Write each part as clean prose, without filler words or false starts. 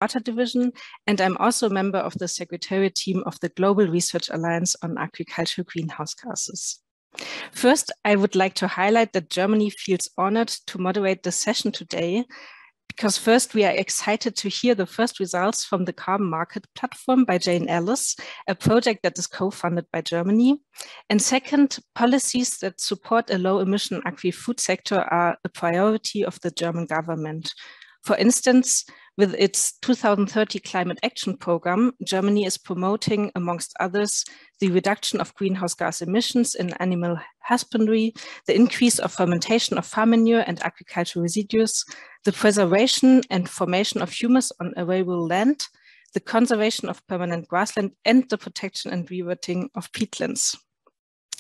Water Division, and I'm also a member of the Secretariat team of the Global Research Alliance on Agricultural Greenhouse Gases. First, I would like to highlight that Germany feels honored to moderate the session today, because first, we are excited to hear the first results from the Carbon Market Platform by Jane Ellis, a project that is co-funded by Germany. And second, policies that support a low-emission agri-food sector are a priority of the German government. For instance, with its 2030 Climate Action Program, Germany is promoting, amongst others, the reduction of greenhouse gas emissions in animal husbandry, the increase of fermentation of farm manure and agricultural residues, the preservation and formation of humus on arable land, the conservation of permanent grassland, and the protection and rewetting of peatlands.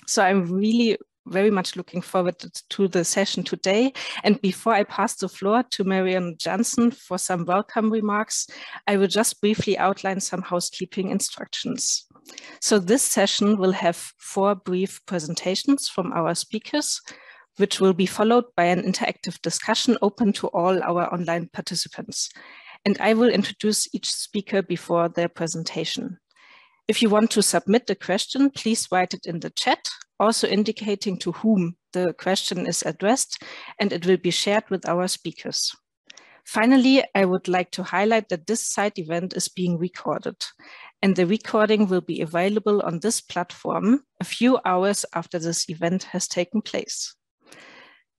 So I'm really very much looking forward to the session today. And before I pass the floor to Marion Jansen for some welcome remarks, I will just briefly outline some housekeeping instructions. So this session will have 4 brief presentations from our speakers, which will be followed by an interactive discussion open to all our online participants. And I will introduce each speaker before their presentation. If you want to submit a question, please write it in the chat, also indicating to whom the question is addressed, and it will be shared with our speakers. Finally, I would like to highlight that this side event is being recorded, and the recording will be available on this platform a few hours after this event has taken place.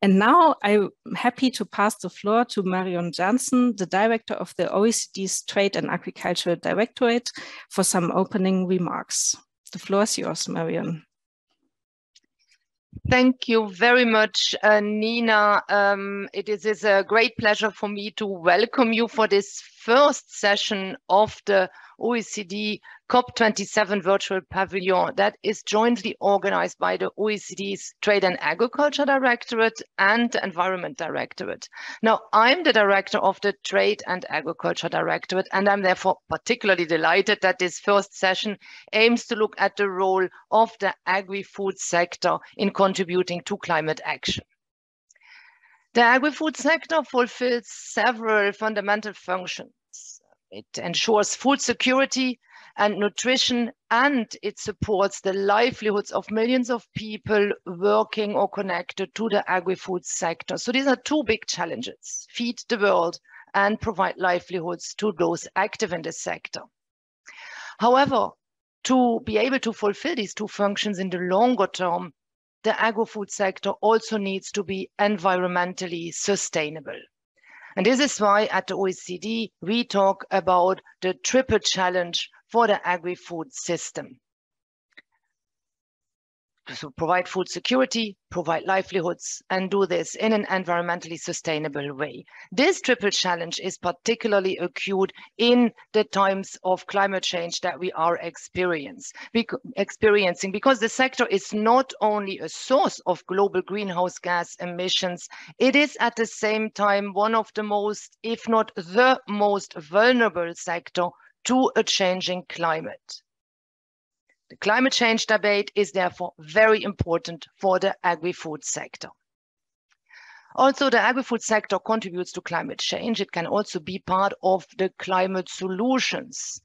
And now I'm happy to pass the floor to Marion Jansen, the director of the OECD's Trade and Agriculture Directorate, for some opening remarks. The floor is yours, Marion. Thank you very much, Nina. It is a great pleasure for me to welcome you for this first session of the OECD COP27 Virtual Pavilion that is jointly organized by the OECD's Trade and Agriculture Directorate and the Environment Directorate. Now, I'm the director of the Trade and Agriculture Directorate, and I'm therefore particularly delighted that this first session aims to look at the role of the agri-food sector in contributing to climate action. The agri-food sector fulfills several fundamental functions. It ensures food security and nutrition, and it supports the livelihoods of millions of people working or connected to the agri-food sector. So these are 2 big challenges: feed the world and provide livelihoods to those active in the sector. However, to be able to fulfill these 2 functions in the longer term, the agri-food sector also needs to be environmentally sustainable. And this is why at the OECD, we talk about the triple challenge for the agri-food system. So provide food security, provide livelihoods, and do this in an environmentally sustainable way. This triple challenge is particularly acute in the times of climate change that we are experiencing, because the sector is not only a source of global greenhouse gas emissions, it is at the same time one of the most, if not the most vulnerable sector to a changing climate. The climate change debate is therefore very important for the agri-food sector. Also, the agri-food sector contributes to climate change. It can also be part of the climate solutions.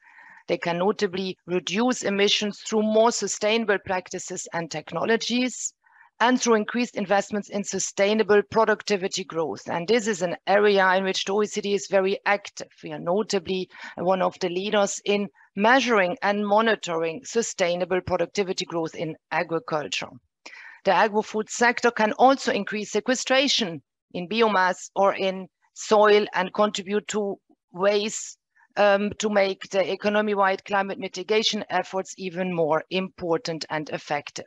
They can notably reduce emissions through more sustainable practices and technologies, and through increased investments in sustainable productivity growth. And this is an area in which the OECD is very active. We are notably one of the leaders in measuring and monitoring sustainable productivity growth in agriculture. The agri-food sector can also increase sequestration in biomass or in soil and contribute to ways to make the economy-wide climate mitigation efforts even more important and effective.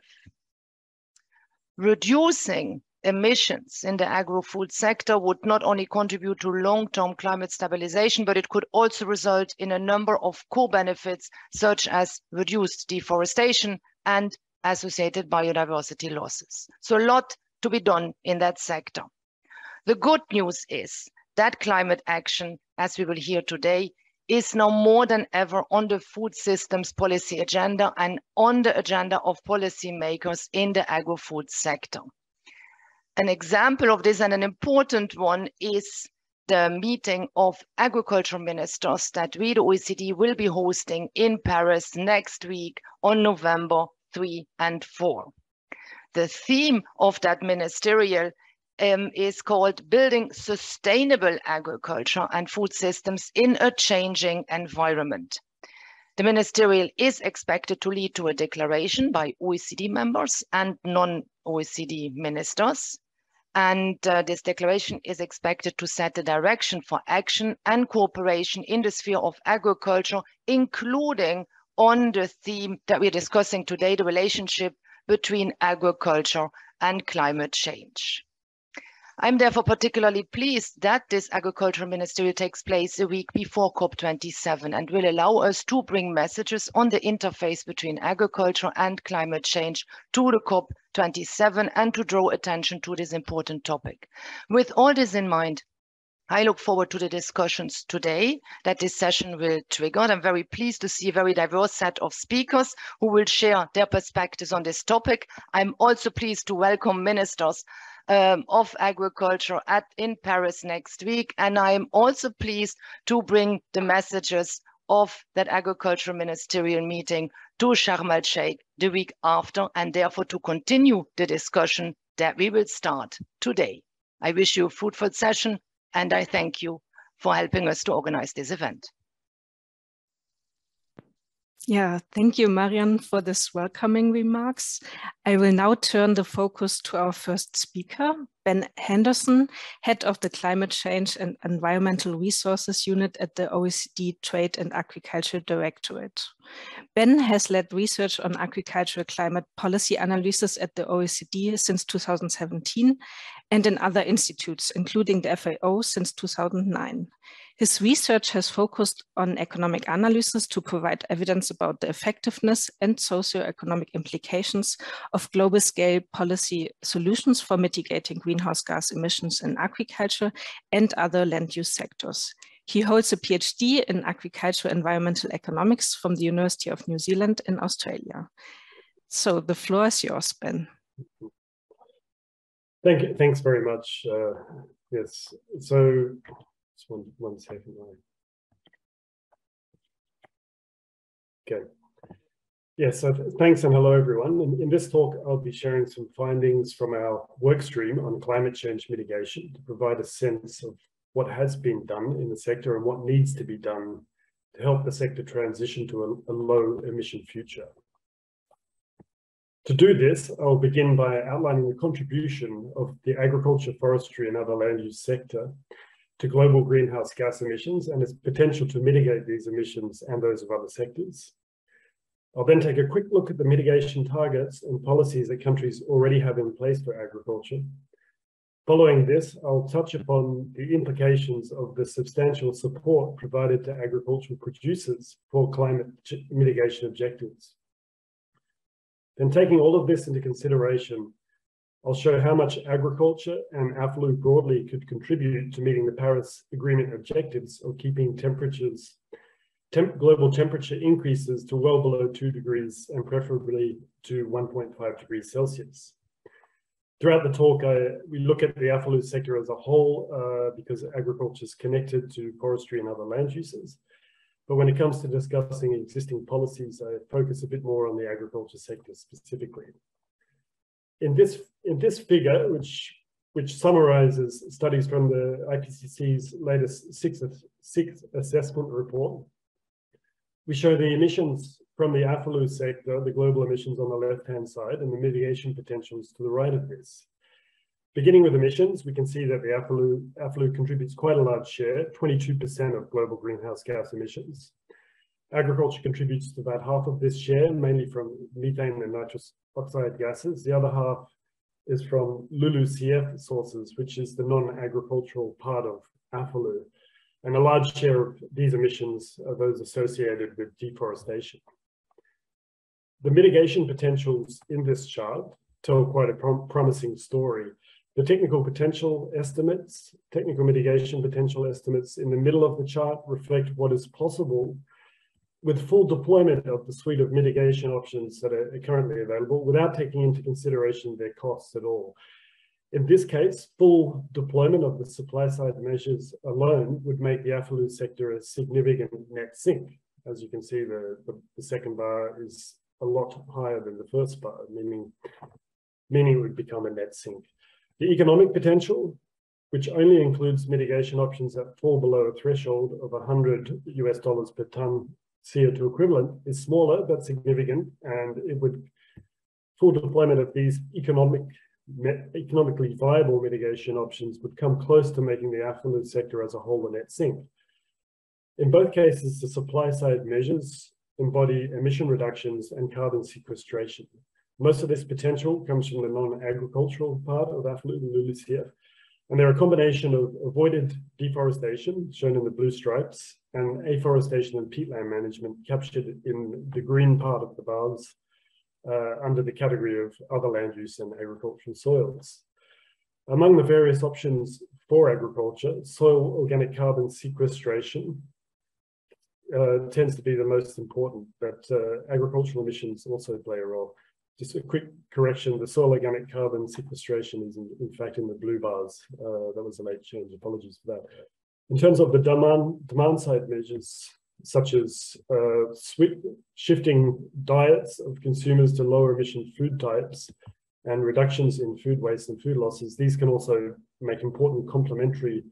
Reducing emissions in the agri-food sector would not only contribute to long-term climate stabilization, but it could also result in a number of co-benefits, such as reduced deforestation and associated biodiversity losses. So a lot to be done in that sector. The good news is that climate action, as we will hear today, is now more than ever on the food systems policy agenda and on the agenda of policymakers in the agri-food sector. An example of this, and an important one, is the meeting of agriculture ministers that we, the OECD, will be hosting in Paris next week on November 3 and 4. The theme of that ministerial is called Building Sustainable Agriculture and Food Systems in a Changing Environment. The ministerial is expected to lead to a declaration by OECD members and non-OECD ministers. And this declaration is expected to set the direction for action and cooperation in the sphere of agriculture, including on the theme that we're discussing today, the relationship between agriculture and climate change. I'm therefore particularly pleased that this agricultural ministerial takes place a week before COP27 and will allow us to bring messages on the interface between agriculture and climate change to the COP27 and to draw attention to this important topic. With all this in mind, I look forward to the discussions today that this session will trigger. I'm very pleased to see a very diverse set of speakers who will share their perspectives on this topic. I'm also pleased to welcome ministers of agriculture in Paris next week. And I'm also pleased to bring the messages of that agricultural ministerial meeting to Sharm el-Sheikh the week after, and therefore to continue the discussion that we will start today. I wish you a fruitful session, and I thank you for helping us to organize this event. Yeah, thank you, Marian, for this welcoming remarks. I will now turn the focus to our first speaker, Ben Henderson, head of the Climate Change and Environmental Resources Unit at the OECD Trade and Agriculture Directorate. Ben has led research on agricultural climate policy analysis at the OECD since 2017 and in other institutes, including the FAO since 2009. His research has focused on economic analysis to provide evidence about the effectiveness and socioeconomic implications of global-scale policy solutions for mitigating greenhouse gas emissions in agriculture and other land-use sectors. He holds a PhD in agricultural environmental economics from the University of New Zealand in Australia. So the floor is yours, Ben. Thank you. Thanks very much. Yes. So just one second. Okay. Yes. So thanks and hello, everyone. In this talk, I'll be sharing some findings from our work stream on climate change mitigation to provide a sense of what has been done in the sector and what needs to be done to help the sector transition to a low emission future. To do this, I'll begin by outlining the contribution of the agriculture, forestry, and other land use sector to global greenhouse gas emissions and its potential to mitigate these emissions and those of other sectors. I'll then take a quick look at the mitigation targets and policies that countries already have in place for agriculture. Following this, I'll touch upon the implications of the substantial support provided to agricultural producers for climate mitigation objectives. Then, taking all of this into consideration, I'll show how much agriculture and AFLU broadly could contribute to meeting the Paris Agreement objectives of keeping global temperature increases to well below 2 degrees and preferably to 1.5 degrees Celsius. Throughout the talk, we look at the AFLU sector as a whole because agriculture is connected to forestry and other land uses. But when it comes to discussing existing policies, I focus a bit more on the agriculture sector specifically. In this figure, which summarizes studies from the IPCC's latest sixth assessment report, we show the emissions from the AFLU sector, the global emissions on the left-hand side, and the mitigation potentials to the right of this. Beginning with emissions, we can see that the AFLU contributes quite a large share, 22% of global greenhouse gas emissions. Agriculture contributes to about half of this share, mainly from methane and nitrous oxide gases. The other half is from LULUCF sources, which is the non-agricultural part of AFLU. And a large share of these emissions are those associated with deforestation. The mitigation potentials in this chart tell quite a promising story. The technical mitigation potential estimates in the middle of the chart reflect what is possible with full deployment of the suite of mitigation options that are currently available without taking into consideration their costs at all. In this case, full deployment of the supply side measures alone would make the AFLU sector a significant net sink. As you can see, the second bar is a lot higher than the first bar, meaning it would become a net sink. The economic potential, which only includes mitigation options that fall below a threshold of $100 per ton CO2 equivalent, is smaller but significant, and full deployment of these economically viable mitigation options would come close to making the AFLU sector as a whole a net sink. In both cases, the supply side measures embody emission reductions and carbon sequestration. Most of this potential comes from the non-agricultural part of AFLU, the LULUCF, and they're a combination of avoided deforestation, shown in the blue stripes, and afforestation and peatland management, captured in the green part of the bars, under the category of other land use and agricultural soils. Among the various options for agriculture, soil organic carbon sequestration tends to be the most important, but agricultural emissions also play a role. Just a quick correction, the soil organic carbon sequestration is in fact in the blue bars. That was a late change, apologies for that. In terms of the demand side measures, such as shifting diets of consumers to lower emission food types and reductions in food waste and food losses, these can also make important complementary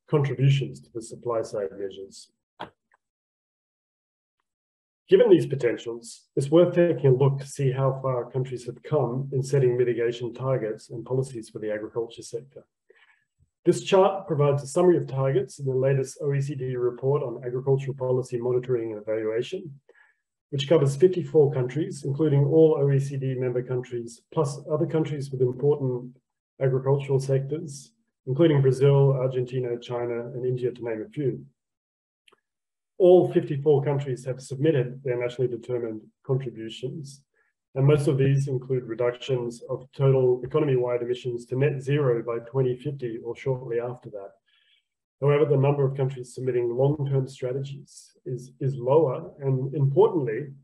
contributions to the supply side measures. Given these potentials, it's worth taking a look to see how far countries have come in setting mitigation targets and policies for the agriculture sector. This chart provides a summary of targets in the latest OECD report on agricultural policy monitoring and evaluation, which covers 54 countries, including all OECD member countries, plus other countries with important agricultural sectors, including Brazil, Argentina, China, and India, to name a few. All 54 countries have submitted their nationally determined contributions, and most of these include reductions of total economy-wide emissions to net zero by 2050 or shortly after that. However, the number of countries submitting long-term strategies is lower, and importantly,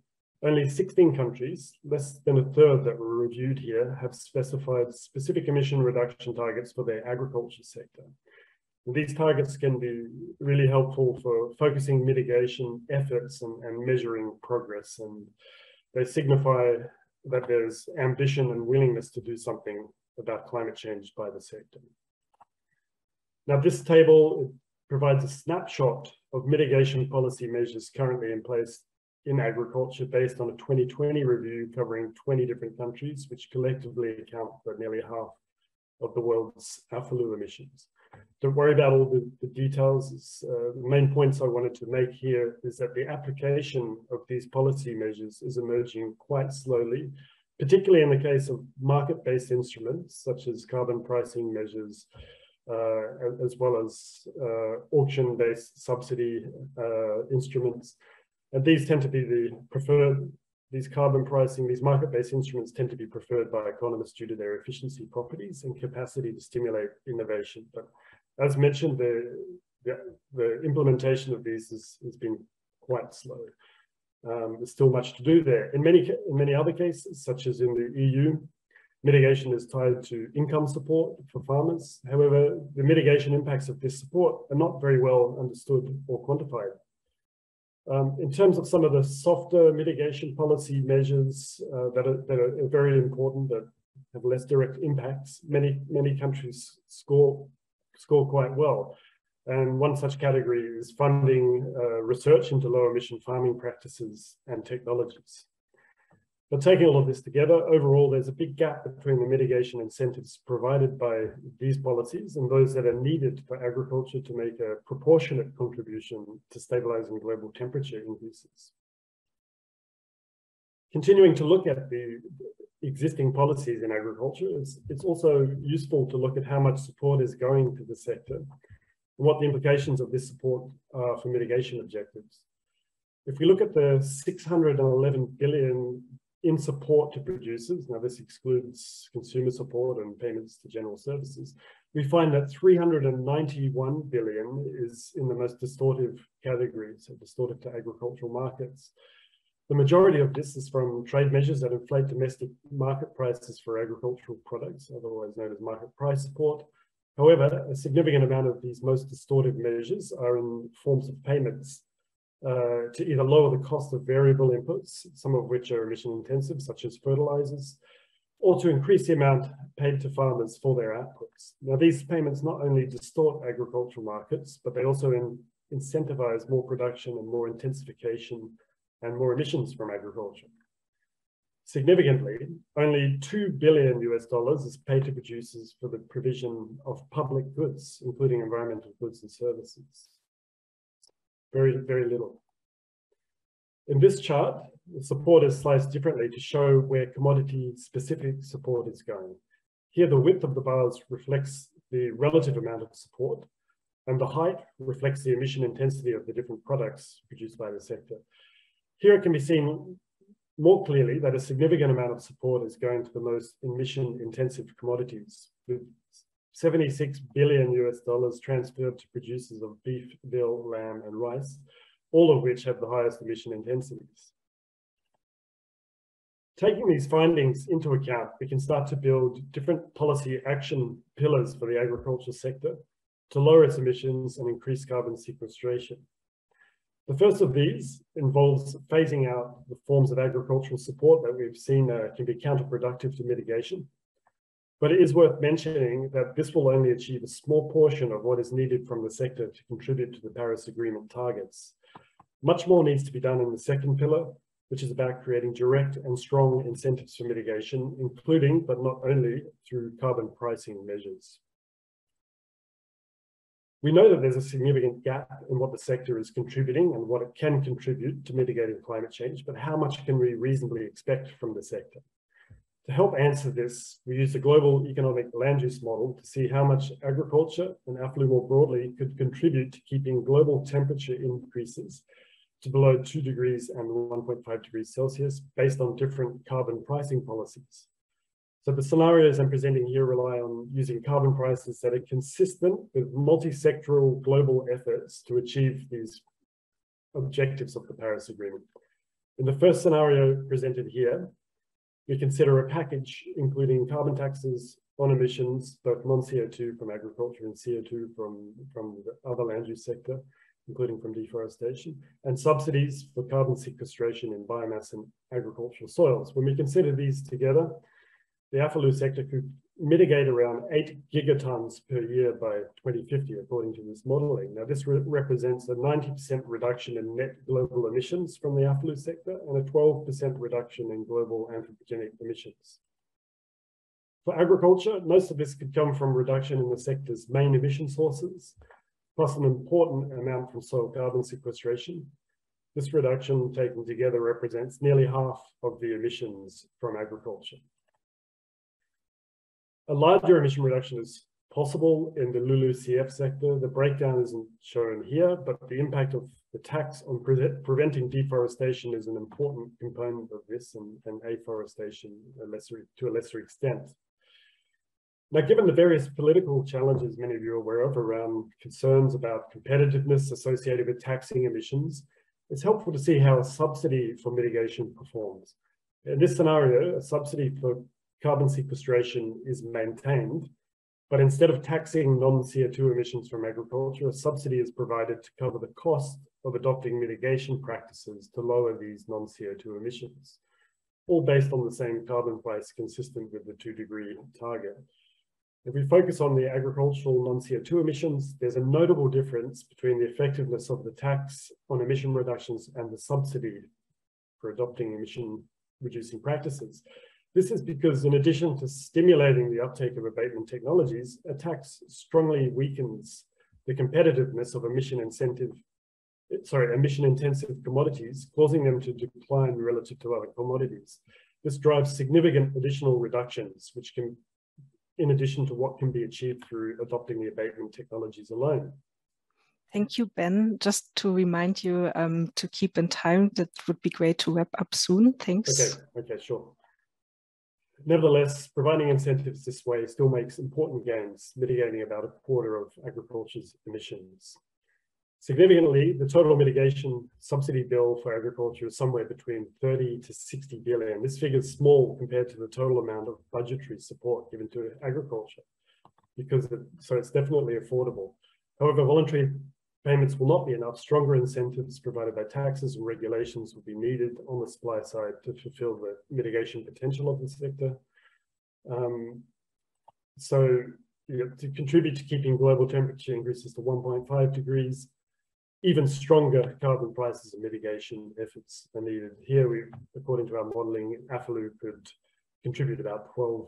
only 16 countries, less than a third that were reviewed here, have specified specific emission reduction targets for their agriculture sector. And these targets can be really helpful for focusing mitigation efforts and measuring progress, and they signify that there's ambition and willingness to do something about climate change by the sector. Now, this table provides a snapshot of mitigation policy measures currently in place in agriculture based on a 2020 review covering 20 different countries, which collectively account for nearly half of the world's AFLU emissions. Don't worry about all the details. The main points I wanted to make here is that the application of these policy measures is emerging quite slowly, particularly in the case of market-based instruments, such as carbon pricing measures, as well as auction-based subsidy instruments. And these tend to be the preferred, these carbon pricing, these market-based instruments tend to be preferred by economists due to their efficiency properties and capacity to stimulate innovation. But as mentioned, the implementation of these has been quite slow. There's still much to do there. In many other cases, such as in the EU, mitigation is tied to income support for farmers. However, the mitigation impacts of this support are not very well understood or quantified. In terms of some of the softer mitigation policy measures that are very important, that have less direct impacts, many countries score quite well. And one such category is funding research into low emission farming practices and technologies. But taking all of this together, overall, there's a big gap between the mitigation incentives provided by these policies and those that are needed for agriculture to make a proportionate contribution to stabilizing global temperature increases. Continuing to look at the existing policies in agriculture, it's also useful to look at how much support is going to the sector and what the implications of this support are for mitigation objectives. If we look at the 611 billion in support to producers, now this excludes consumer support and payments to general services, we find that 391 billion is in the most distortive category, so distortive to agricultural markets. The majority of this is from trade measures that inflate domestic market prices for agricultural products, otherwise known as market price support. However, a significant amount of these most distortive measures are in forms of payments to either lower the cost of variable inputs, some of which are emission intensive, such as fertilizers, or to increase the amount paid to farmers for their outputs. Now, these payments not only distort agricultural markets, but they also incentivize more production and more intensification and more emissions from agriculture. Significantly, only $2 billion is paid to producers for the provision of public goods, including environmental goods and services. Very, very little. In this chart, the support is sliced differently to show where commodity-specific support is going. Here, the width of the bars reflects the relative amount of support, and the height reflects the emission intensity of the different products produced by the sector. Here it can be seen more clearly that a significant amount of support is going to the most emission-intensive commodities, with $76 billion transferred to producers of beef, veal, lamb, and rice, all of which have the highest emission intensities. Taking these findings into account, we can start to build different policy action pillars for the agriculture sector to lower its emissions and increase carbon sequestration. The first of these involves phasing out the forms of agricultural support that we've seen can be counterproductive to mitigation. But it is worth mentioning that this will only achieve a small portion of what is needed from the sector to contribute to the Paris Agreement targets. Much more needs to be done in the second pillar, which is about creating direct and strong incentives for mitigation, including, but not only, through carbon pricing measures. We know that there's a significant gap in what the sector is contributing and what it can contribute to mitigating climate change, but how much can we reasonably expect from the sector? To help answer this, we used a global economic land use model to see how much agriculture and AFLU more broadly could contribute to keeping global temperature increases to below 2 degrees and 1.5 degrees Celsius based on different carbon pricing policies. So the scenarios I'm presenting here rely on using carbon prices that are consistent with multi-sectoral global efforts to achieve these objectives of the Paris Agreement. In the first scenario presented here, we consider a package including carbon taxes on emissions, both non-CO2 from agriculture and CO2 from the other land use sector, including from deforestation, and subsidies for carbon sequestration in biomass and agricultural soils. When we consider these together, the AFLU sector could mitigate around 8 gigatons per year by 2050, according to this modeling. Now, this represents a 90% reduction in net global emissions from the AFLU sector and a 12% reduction in global anthropogenic emissions. For agriculture, most of this could come from reduction in the sector's main emission sources, plus an important amount from soil carbon sequestration. This reduction taken together represents nearly half of the emissions from agriculture. A larger emission reduction is possible in the LULUCF sector. The breakdown isn't shown here, but the impact of the tax on preventing deforestation is an important component of this, and afforestation to a lesser extent. Now, given the various political challenges many of you are aware of around concerns about competitiveness associated with taxing emissions, it's helpful to see how a subsidy for mitigation performs. In this scenario, a subsidy for carbon sequestration is maintained, but instead of taxing non-CO2 emissions from agriculture, a subsidy is provided to cover the cost of adopting mitigation practices to lower these non-CO2 emissions, all based on the same carbon price consistent with the 2-degree target. If we focus on the agricultural non-CO2 emissions, there's a notable difference between the effectiveness of the tax on emission reductions and the subsidy for adopting emission-reducing practices. This is because, in addition to stimulating the uptake of abatement technologies, a tax strongly weakens the competitiveness of emission-intensive commodities, causing them to decline relative to other commodities. This drives significant additional reductions, which can, in addition to what can be achieved through adopting the abatement technologies alone. Thank you, Ben. Just to remind you to keep in time, that would be great to wrap up soon. Thanks. Okay, sure. Nevertheless, providing incentives this way still makes important gains, mitigating about a quarter of agriculture's emissions. Significantly, the total mitigation subsidy bill for agriculture is somewhere between 30 to 60 billion. This figure is small compared to the total amount of budgetary support given to agriculture, so it's definitely affordable. However, voluntary payments will not be enough. Stronger incentives provided by taxes and regulations will be needed on the supply side to fulfill the mitigation potential of the sector. To contribute to keeping global temperature increases to 1.5 degrees, even stronger carbon prices and mitigation efforts are needed. Here, according to our modeling, AFLU could contribute about 12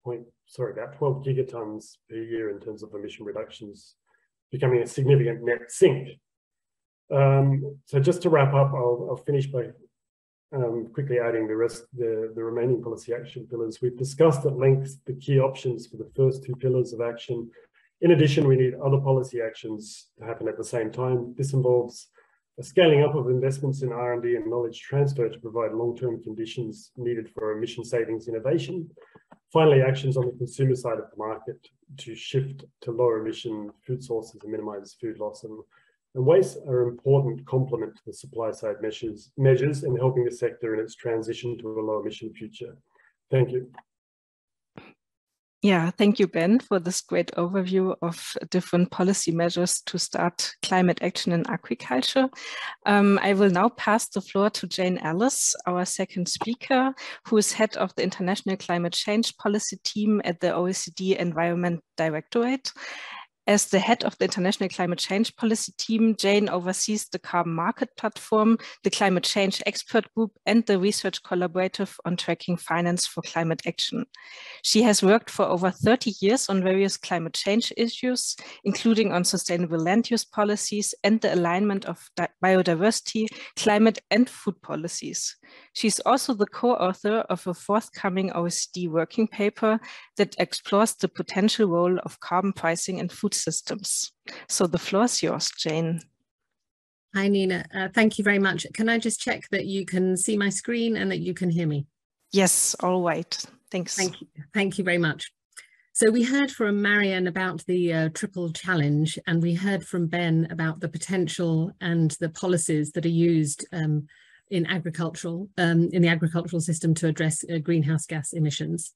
gigatons per year in terms of emission reductions, becoming a significant net sink. So just to wrap up, I'll finish by quickly adding the remaining policy action pillars. We've discussed at length the key options for the first two pillars of action. In addition, we need other policy actions to happen at the same time. This involves a scaling up of investments in R&D and knowledge transfer to provide long-term conditions needed for emission savings innovation. Finally, actions on the consumer side of the market to shift to lower emission food sources and minimize food loss. And waste are an important complement to the supply side measures in helping the sector in its transition to a low emission future. Thank you. Yeah, thank you, Ben, for this great overview of different policy measures to start climate action in agriculture. I will now pass the floor to Jane Ellis, our second speaker, who is head of the International Climate Change Policy Team at the OECD Environment Directorate. As the head of the International Climate Change Policy Team, Jane oversees the Carbon Market Platform, the Climate Change Expert Group, and the Research Collaborative on Tracking Finance for Climate Action. She has worked for over 30 years on various climate change issues, including on sustainable land use policies and the alignment of biodiversity, climate, and food policies. She's also the co-author of a forthcoming OECD working paper that explores the potential role of carbon pricing in food systems. So the floor is yours, Jane. Hi, Nina. Thank you very much. Can I just check that you can see my screen and that you can hear me? Yes, all right. Thanks. Thank you. Thank you very much. So we heard from Marian about the triple challenge, and we heard from Ben about the potential and the policies that are used in the agricultural system to address greenhouse gas emissions.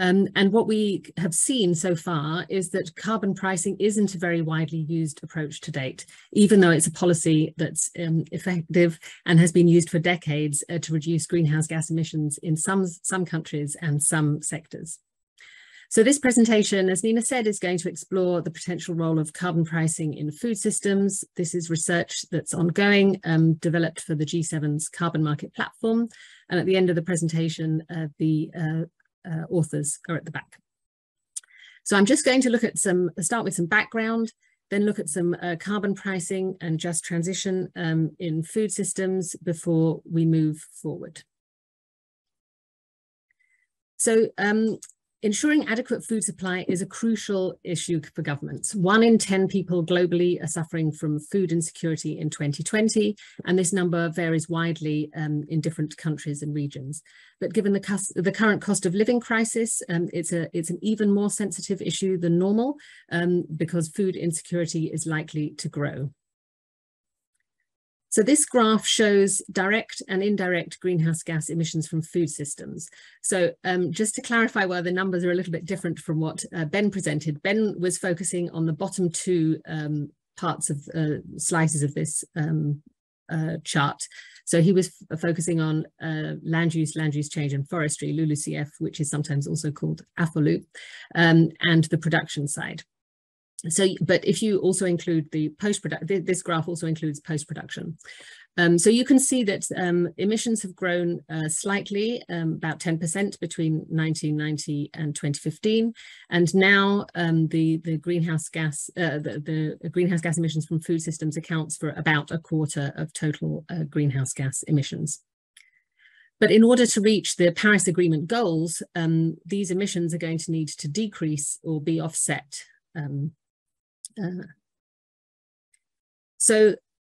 And what we have seen so far is that carbon pricing isn't a very widely used approach to date, even though it's a policy that's effective and has been used for decades to reduce greenhouse gas emissions in some countries and some sectors. So this presentation, as Nina said, is going to explore the potential role of carbon pricing in food systems. This is research that's ongoing, developed for the G7's Carbon Market Platform. And at the end of the presentation, the authors are at the back. So I'm just going to start with some background, then look at some carbon pricing and just transition in food systems before we move forward. So ensuring adequate food supply is a crucial issue for governments. 1 in 10 people globally are suffering from food insecurity in 2020, and this number varies widely in different countries and regions. But given the current cost of living crisis, it's an even more sensitive issue than normal because food insecurity is likely to grow. So this graph shows direct and indirect greenhouse gas emissions from food systems. So just to clarify why the numbers are a little bit different from what Ben presented, Ben was focusing on the bottom two parts of slices of this chart. So he was focusing on land use change and forestry, LULUCF, which is sometimes also called AFLU, and the production side. So, but if you also include the post-production, this graph also includes post-production. So you can see that emissions have grown slightly, about 10% between 1990 and 2015, and now the greenhouse gas emissions from food systems accounts for about a quarter of total greenhouse gas emissions. But in order to reach the Paris Agreement goals, these emissions are going to need to decrease or be offset.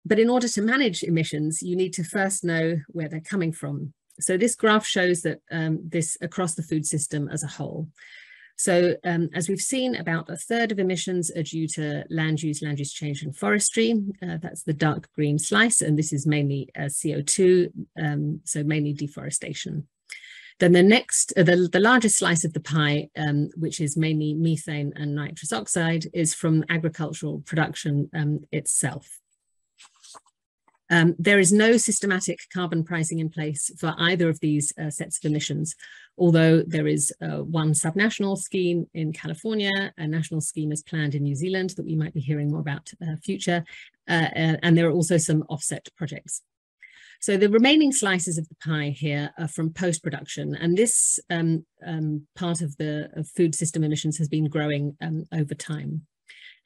But in order to manage emissions, you need to first know where they're coming from. So this graph shows that this across the food system as a whole. So as we've seen, about a third of emissions are due to land use change and forestry. That's the dark green slice, and this is mainly CO2, so mainly deforestation. Then the next, the largest slice of the pie, which is mainly methane and nitrous oxide, is from agricultural production itself. There is no systematic carbon pricing in place for either of these sets of emissions, although there is one subnational scheme in California, a national scheme is planned in New Zealand that we might be hearing more about future, and there are also some offset projects. So the remaining slices of the pie here are from post-production, and this part of the food system emissions has been growing over time.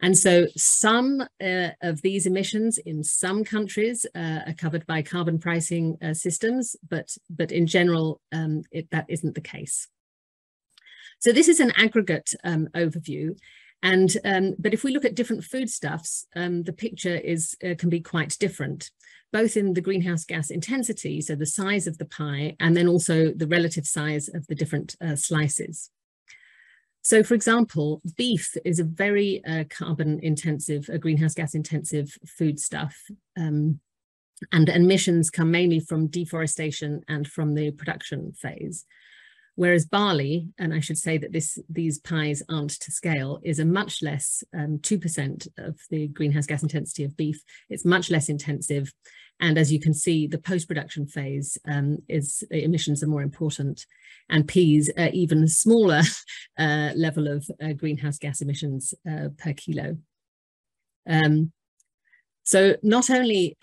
And so some of these emissions in some countries are covered by carbon pricing systems, but in general, that isn't the case. So this is an aggregate overview. And but if we look at different foodstuffs, the picture can be quite different, both in the greenhouse gas intensity, so the size of the pie, and then also the relative size of the different slices. So, for example, beef is a very carbon-intensive, greenhouse gas-intensive foodstuff, and emissions come mainly from deforestation and from the production phase. Whereas barley, and I should say that these pies aren't to scale, is a much less, 2% of the greenhouse gas intensity of beef. It's much less intensive. And as you can see, the post-production phase emissions are more important. And peas are even smaller level of greenhouse gas emissions per kilo. So not only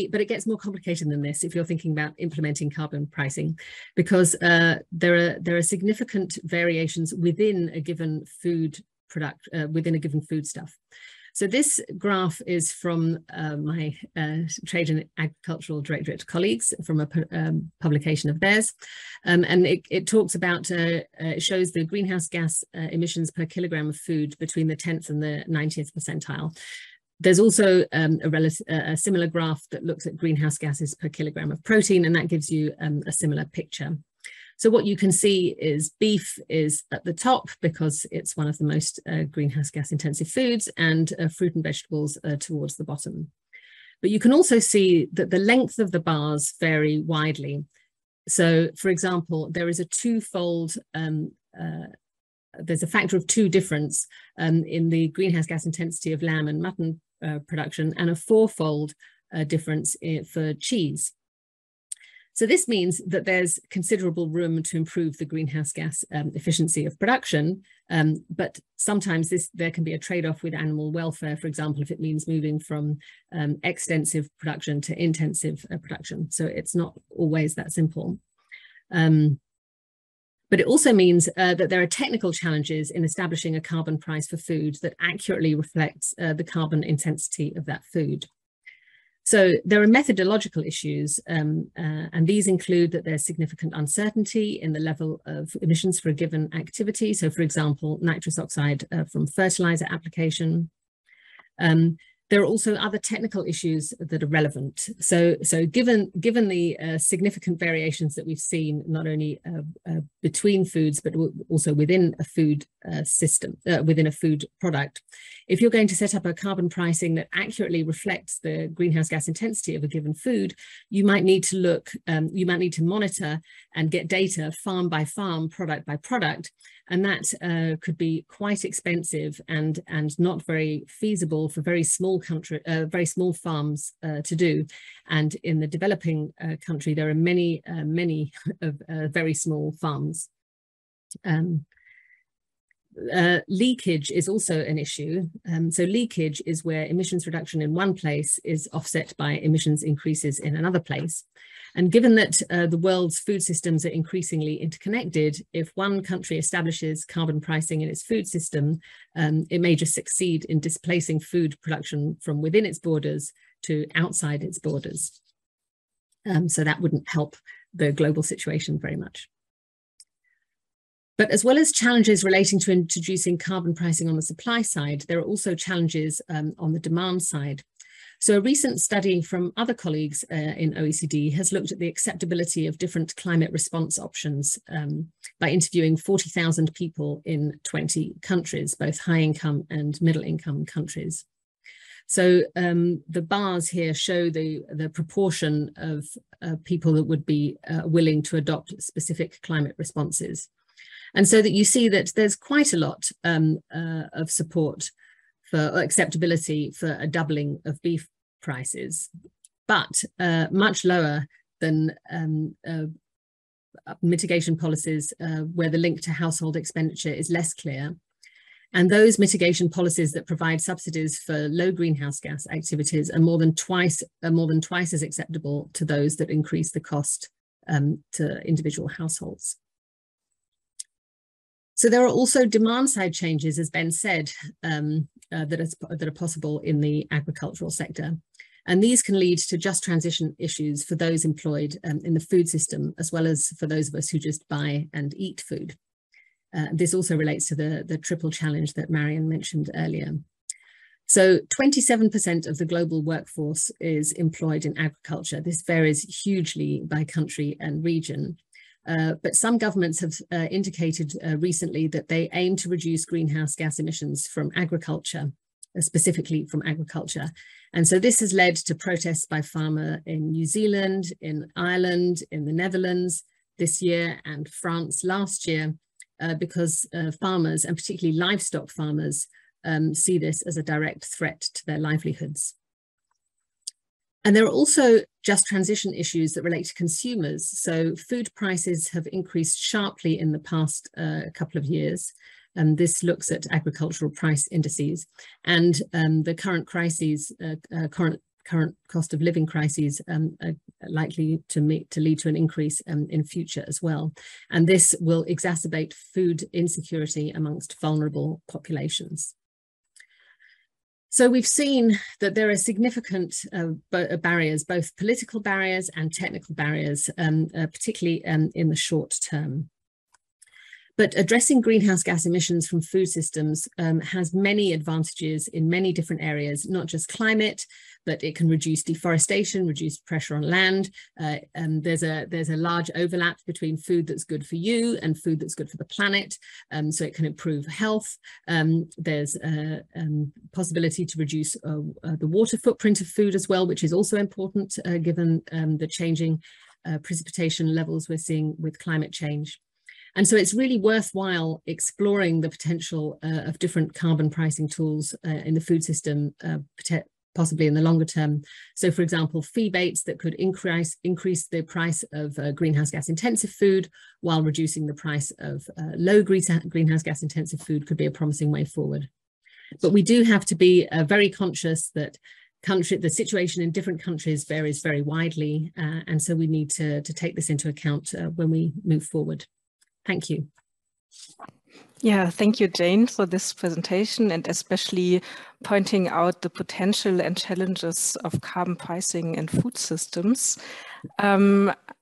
but it gets more complicated than this if you're thinking about implementing carbon pricing, because there are significant variations within a given food product, within a given foodstuff. So this graph is from my Trade and Agricultural Directorate colleagues from a publication of theirs. And it talks about, it shows the greenhouse gas emissions per kilogram of food between the 10th and the 90th percentile. There's also a similar graph that looks at greenhouse gases per kilogram of protein, and that gives you a similar picture. So what you can see is beef is at the top because it's one of the most greenhouse gas intensive foods, and fruit and vegetables are towards the bottom. But you can also see that the length of the bars vary widely. So for example, there is a twofold, there's a factor of 2 difference in the greenhouse gas intensity of lamb and mutton production, and a 4-fold difference for cheese. So this means that there's considerable room to improve the greenhouse gas efficiency of production, but sometimes there can be a trade-off with animal welfare, for example, if it means moving from extensive production to intensive production. So it's not always that simple. But it also means that there are technical challenges in establishing a carbon price for food that accurately reflects the carbon intensity of that food. So there are methodological issues, and these include that there's significant uncertainty in the level of emissions for a given activity. So for example, nitrous oxide from fertilizer application. There are also other technical issues that are relevant. So given the significant variations that we've seen, not only between foods, but also within a food system, within a food product, if you're going to set up a carbon pricing that accurately reflects the greenhouse gas intensity of a given food, you might need to look, you might need to monitor and get data farm by farm, product by product, and that could be quite expensive and not very feasible for very small farms to do. And in the developing country, there are many very small farms. Leakage is also an issue. So leakage is where emissions reduction in one place is offset by emissions increases in another place. And given that the world's food systems are increasingly interconnected, if one country establishes carbon pricing in its food system, it may just succeed in displacing food production from within its borders to outside its borders. So that wouldn't help the global situation very much. But as well as challenges relating to introducing carbon pricing on the supply side, there are also challenges on the demand side. So a recent study from other colleagues in OECD has looked at the acceptability of different climate response options by interviewing 40,000 people in 20 countries, both high income and middle income countries. So the bars here show the proportion of people that would be willing to adopt specific climate responses. And so that you see that there's quite a lot of support for acceptability for a doubling of beef prices, but much lower than mitigation policies where the link to household expenditure is less clear. And those mitigation policies that provide subsidies for low greenhouse gas activities are more than twice as acceptable to those that increase the cost to individual households. So there are also demand side changes, as Ben said, that are possible in the agricultural sector. And these can lead to just transition issues for those employed in the food system, as well as for those of us who just buy and eat food. This also relates to the triple challenge that Marion mentioned earlier. So 27% of the global workforce is employed in agriculture. This varies hugely by country and region. But some governments have indicated recently that they aim to reduce greenhouse gas emissions from agriculture, specifically from agriculture. And so this has led to protests by farmers in New Zealand, in Ireland, in the Netherlands this year, and France last year, because farmers, and particularly livestock farmers, see this as a direct threat to their livelihoods. And there are also just transition issues that relate to consumers. So food prices have increased sharply in the past couple of years. And this looks at agricultural price indices, and the current crises, current cost of living crises are likely to lead to an increase in future as well. And this will exacerbate food insecurity amongst vulnerable populations. So we've seen that there are significant barriers, both political barriers and technical barriers, particularly in the short term. But addressing greenhouse gas emissions from food systems has many advantages in many different areas, not just climate, but it can reduce deforestation, reduce pressure on land. There's a large overlap between food that's good for you and food that's good for the planet, so it can improve health. There's a possibility to reduce the water footprint of food as well, which is also important given the changing precipitation levels we're seeing with climate change. And so it's really worthwhile exploring the potential of different carbon pricing tools in the food system, possibly in the longer term. So for example, fee-baits that could increase the price of greenhouse gas intensive food while reducing the price of low greenhouse gas intensive food could be a promising way forward. But we do have to be very conscious that the situation in different countries varies very widely. And so we need to take this into account when we move forward. Thank you. Yeah, thank you, Jane, for this presentation and especially pointing out the potential and challenges of carbon pricing in food systems.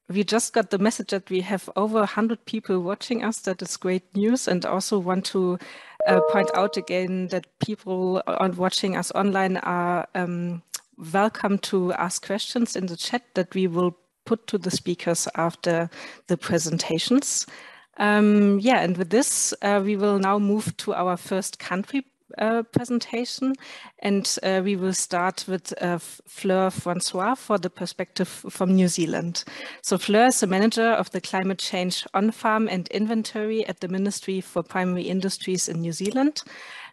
We just got the message that we have over 100 people watching us. That is great news. And also want to point out again that people watching us online are welcome to ask questions in the chat that we will put to the speakers after the presentations. Yeah, and with this, we will now move to our first country presentation, and we will start with Fleur Francois for the perspective from New Zealand. So Fleur is the manager of the climate change on-farm and inventory at the Ministry for Primary Industries in New Zealand.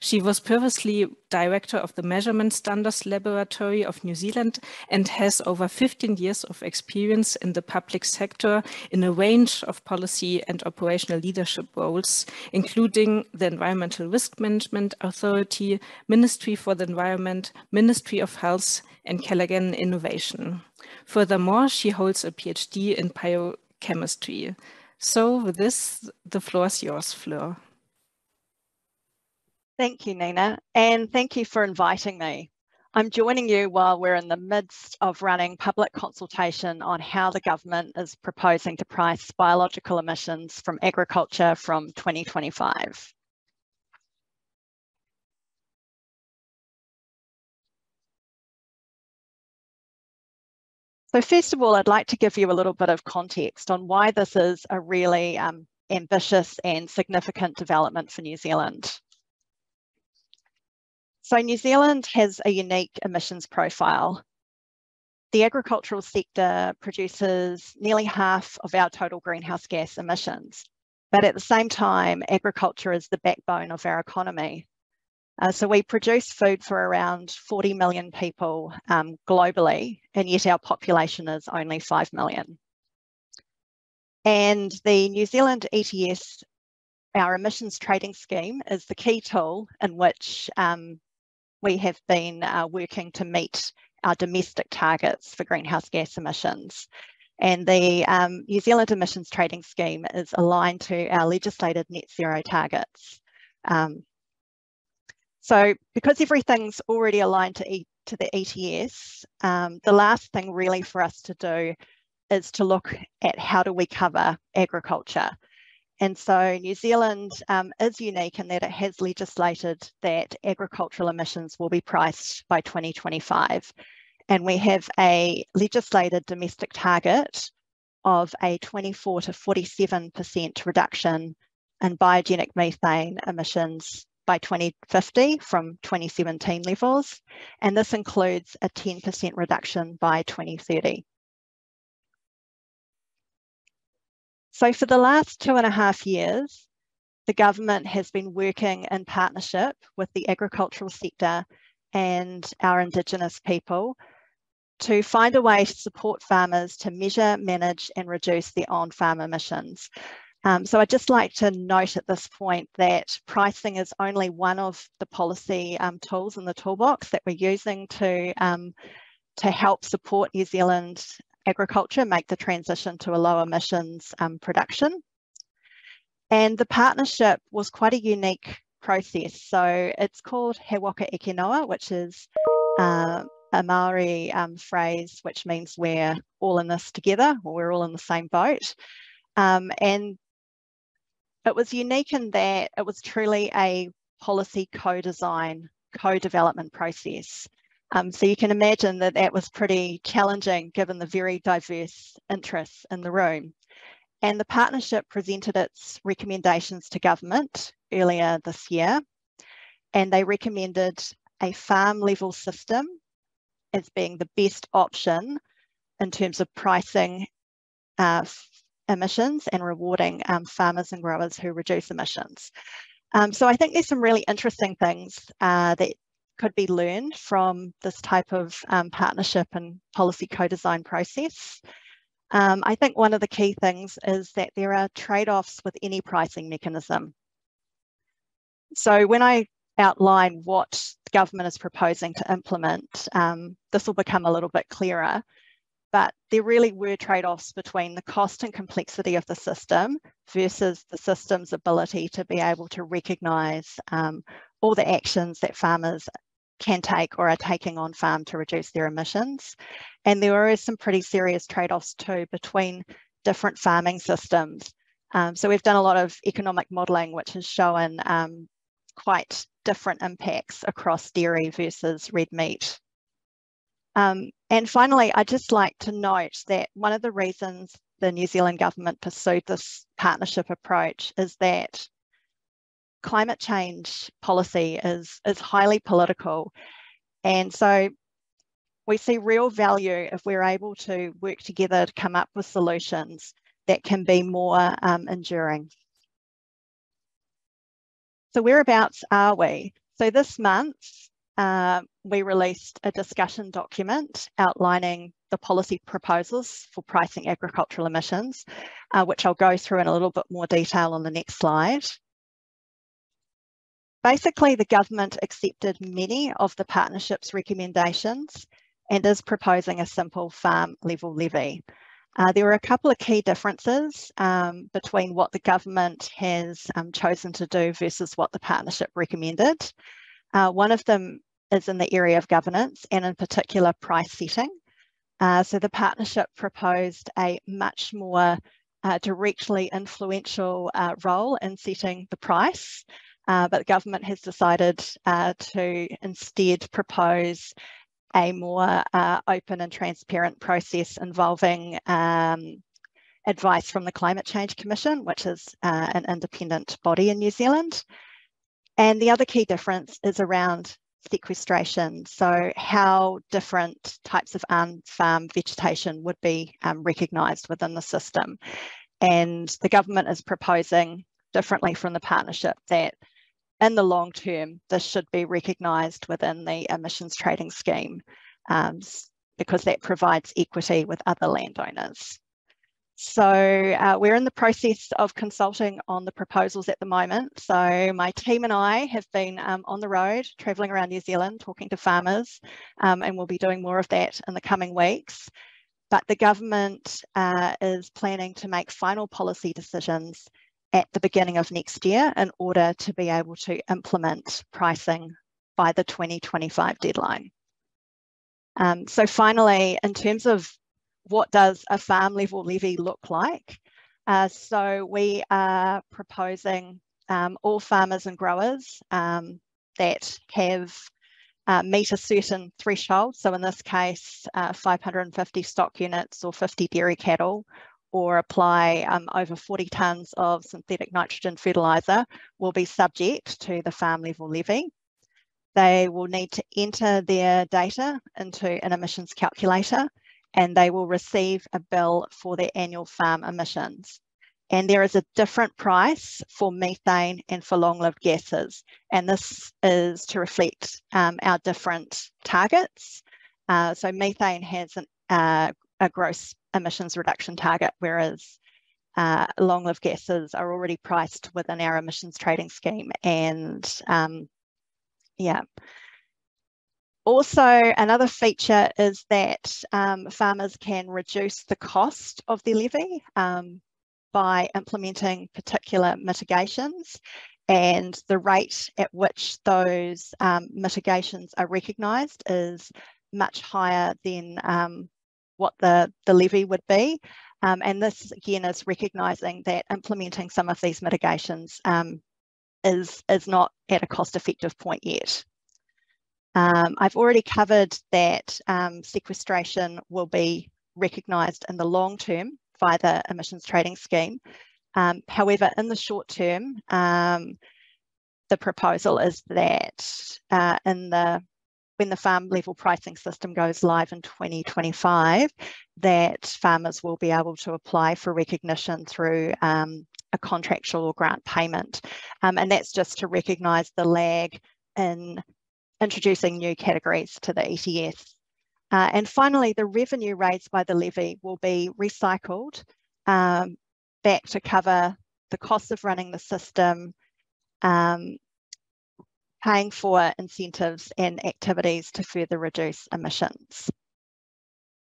She was previously director of the Measurement Standards Laboratory of New Zealand and has over 15 years of experience in the public sector in a range of policy and operational leadership roles, including the Environmental Risk Management Authority, Ministry for the Environment, Ministry of Health, and Callaghan Innovation. Furthermore, she holds a PhD in biochemistry. So with this, the floor is yours, Fleur. Thank you, Nina, and thank you for inviting me. I'm joining you while we're in the midst of running public consultation on how the government is proposing to price biological emissions from agriculture from 2025. So first of all, I'd like to give you a little bit of context on why this is a really ambitious and significant development for New Zealand. So New Zealand has a unique emissions profile. The agricultural sector produces nearly half of our total greenhouse gas emissions, but at the same time, agriculture is the backbone of our economy. So we produce food for around 40 million people globally, and yet our population is only 5 million. And the New Zealand ETS, our emissions trading scheme, is the key tool in which we have been working to meet our domestic targets for greenhouse gas emissions. And the New Zealand emissions trading scheme is aligned to our legislated net zero targets. So because everything's already aligned to the ETS, the last thing really for us to do is to look at how do we cover agriculture. And so New Zealand is unique in that it has legislated that agricultural emissions will be priced by 2025. And we have a legislated domestic target of a 24 to 47% reduction in biogenic methane emissions by 2050 from 2017 levels, and this includes a 10% reduction by 2030. So for the last 2.5 years, the government has been working in partnership with the agricultural sector and our Indigenous people to find a way to support farmers to measure, manage and reduce their on-farm emissions. So I'd just like to note at this point that pricing is only one of the policy tools in the toolbox that we're using to help support New Zealand agriculture make the transition to a low emissions production. And the partnership was quite a unique process. So it's called He Waka Eke Noa, which is a Maori phrase, which means we're all in this together, or we're all in the same boat. And it was unique in that it was truly a policy co-design, co-development process. So you can imagine that that was pretty challenging given the very diverse interests in the room. And the partnership presented its recommendations to government earlier this year, and they recommended a farm level system as being the best option in terms of pricing emissions and rewarding farmers and growers who reduce emissions. So I think there's some really interesting things that could be learned from this type of partnership and policy co-design process. I think one of the key things is that there are trade-offs with any pricing mechanism. So when I outline what the government is proposing to implement, this will become a little bit clearer. But there really were trade-offs between the cost and complexity of the system versus the system's ability to be able to recognise all the actions that farmers can take or are taking on farm to reduce their emissions. And there are some pretty serious trade-offs too between different farming systems. So we've done a lot of economic modelling, which has shown quite different impacts across dairy versus red meat. And finally, I'd just like to note that one of the reasons the New Zealand government pursued this partnership approach is that climate change policy is highly political. And so we see real value if we're able to work together to come up with solutions that can be more enduring. So whereabouts are we? So this month, we released a discussion document outlining the policy proposals for pricing agricultural emissions, which I'll go through in a little bit more detail on the next slide. Basically, the government accepted many of the partnership's recommendations and is proposing a simple farm level levy. There are a couple of key differences between what the government has chosen to do versus what the partnership recommended. One of them is in the area of governance and in particular price setting. So the partnership proposed a much more directly influential role in setting the price, but the government has decided to instead propose a more open and transparent process involving advice from the Climate Change Commission, which is an independent body in New Zealand. And the other key difference is around sequestration, so how different types of on-farm vegetation would be recognised within the system. And the government is proposing, differently from the partnership, that in the long term, this should be recognised within the emissions trading scheme because that provides equity with other landowners. So we're in the process of consulting on the proposals at the moment. So my team and I have been on the road, travelling around New Zealand, talking to farmers, and we'll be doing more of that in the coming weeks. But the government is planning to make final policy decisions at the beginning of next year in order to be able to implement pricing by the 2025 deadline. So finally, in terms of what does a farm level levy look like? So we are proposing all farmers and growers that have meet a certain threshold. So in this case, 550 stock units or 50 dairy cattle, or apply over 40 tonnes of synthetic nitrogen fertiliser, will be subject to the farm level levy. They will need to enter their data into an emissions calculator, and they will receive a bill for their annual farm emissions. And there is a different price for methane and for long-lived gases. And this is to reflect our different targets. So methane has a gross emissions reduction target, whereas long-lived gases are already priced within our emissions trading scheme. And yeah. Also, another feature is that farmers can reduce the cost of their levy by implementing particular mitigations, and the rate at which those mitigations are recognised is much higher than what the levy would be. And this again is recognising that implementing some of these mitigations is not at a cost-effective point yet. I've already covered that sequestration will be recognised in the long term by the emissions trading scheme. However, in the short term, the proposal is that when the farm level pricing system goes live in 2025, that farmers will be able to apply for recognition through a contractual or grant payment. And that's just to recognise the lag in introducing new categories to the ETS. And finally, the revenue raised by the levy will be recycled back to cover the costs of running the system, paying for incentives and activities to further reduce emissions.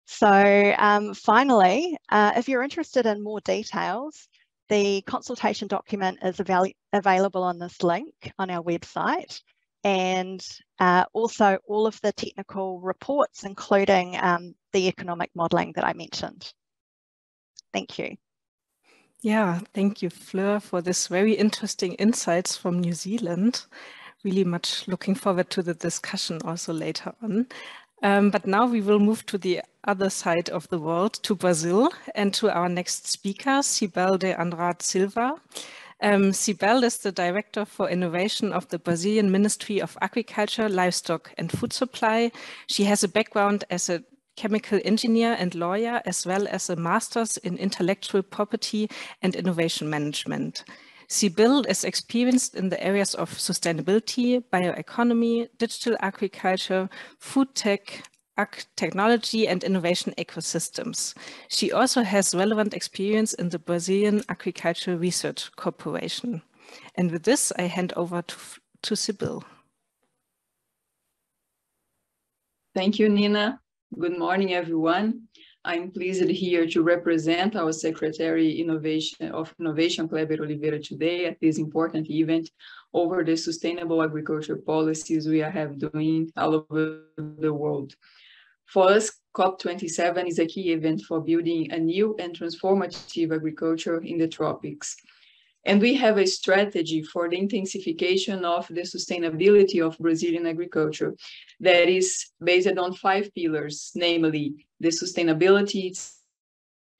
So finally, if you're interested in more details, the consultation document is available on this link on our website. And also all of the technical reports, including the economic modelling that I mentioned. Thank you. Yeah, thank you, Fleur, for this very interesting insights from New Zealand. Really much looking forward to the discussion also later on. But now we will move to the other side of the world, to Brazil, and to our next speaker, Cibele de Andrade Silva. Cibele is the Director for Innovation of the Brazilian Ministry of Agriculture, Livestock and Food Supply. She has a background as a chemical engineer and lawyer, as well as a master's in intellectual property and innovation management. Cibele is experienced in the areas of sustainability, bioeconomy, digital agriculture, food tech, technology and innovation ecosystems. She also has relevant experience in the Brazilian Agricultural Research Corporation. And with this, I hand over to Cibele. Thank you, Nina. Good morning, everyone. I'm pleased here to represent our Secretary of Innovation, Kleber Oliveira, today at this important event over the sustainable agriculture policies we have doing all over the world. For us, COP27 is a key event for building a new and transformative agriculture in the tropics. And we have a strategy for the intensification of the sustainability of Brazilian agriculture that is based on 5 pillars, namely the sustainability,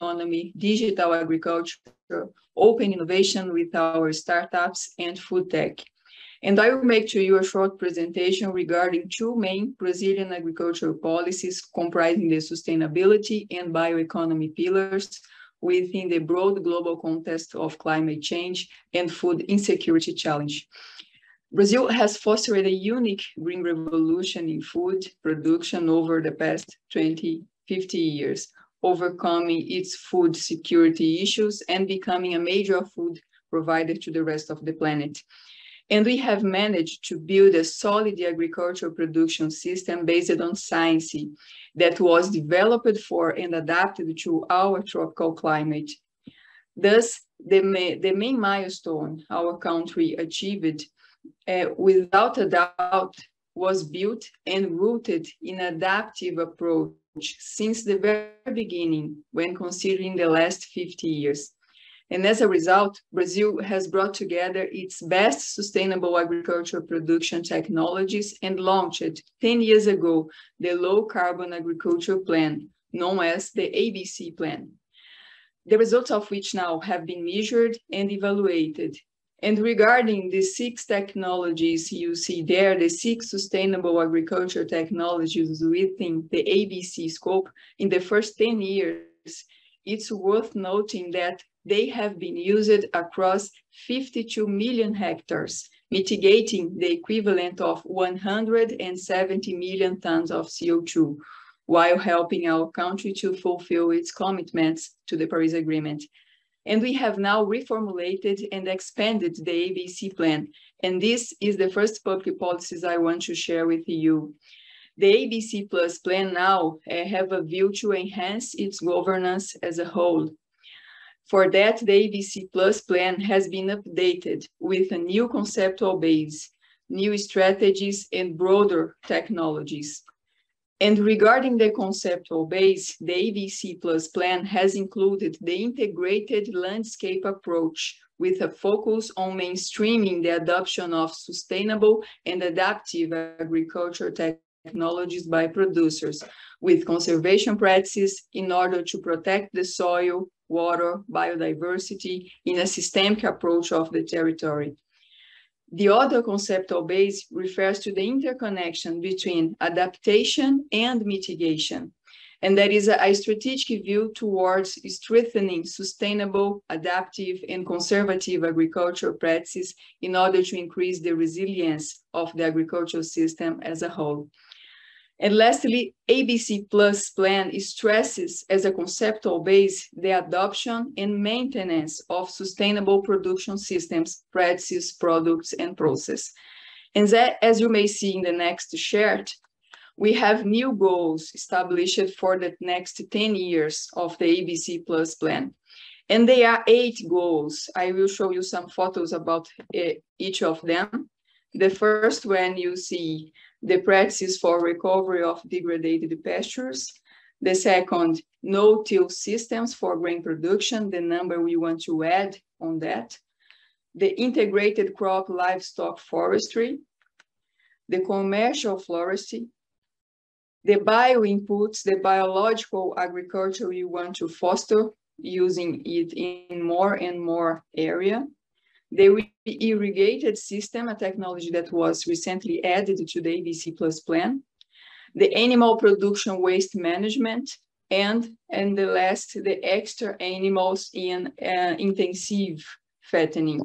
economy, digital agriculture, open innovation with our startups, and food tech. And I will make to you a short presentation regarding 2 main Brazilian agricultural policies comprising the sustainability and bioeconomy pillars within the broad global context of climate change and food insecurity challenge. Brazil has fostered a unique green revolution in food production over the past 20, 50 years, overcoming its food security issues and becoming a major food provider to the rest of the planet. And we have managed to build a solid agricultural production system based on science that was developed for and adapted to our tropical climate. Thus, the main milestone our country achieved, without a doubt, was built and rooted in an adaptive approach since the very beginning when considering the last 50 years. And as a result, Brazil has brought together its best sustainable agricultural production technologies and launched 10 years ago the Low Carbon Agriculture Plan, known as the ABC Plan, the results of which now have been measured and evaluated. And regarding the 6 technologies you see there, the 6 sustainable agriculture technologies within the ABC scope, in the first 10 years, it's worth noting that they have been used across 52 million hectares, mitigating the equivalent of 170 million tons of CO2, while helping our country to fulfill its commitments to the Paris Agreement. And we have now reformulated and expanded the ABC plan. And this is the first public policies I want to share with you. The ABC Plus plan now have a view to enhance its governance as a whole. For that, the ABC Plus plan has been updated with a new conceptual base, new strategies, and broader technologies. And regarding the conceptual base, the ABC Plus plan has included the integrated landscape approach with a focus on mainstreaming the adoption of sustainable and adaptive agriculture technologies by producers with conservation practices in order to protect the soil, water, biodiversity in a systemic approach of the territory. The other conceptual base refers to the interconnection between adaptation and mitigation. And that is a strategic view towards strengthening sustainable, adaptive, and conservative agricultural practices in order to increase the resilience of the agricultural system as a whole. And lastly, ABC Plus plan stresses as a conceptual base the adoption and maintenance of sustainable production systems, practices, products, and process. And that, as you may see in the next chart, we have new goals established for the next 10 years of the ABC Plus plan. And they are 8 goals. I will show you some photos about each of them. The first one you see the practices for recovery of degraded pastures. The second, no-till systems for grain production, the number we want to add on that. The integrated crop livestock forestry. The commercial forestry. The bio-inputs, the biological agriculture we want to foster, using it in more and more area. The irrigated system, a technology that was recently added to the ABC Plus plan. The animal production waste management, and the last, the extra animals in intensive fattening.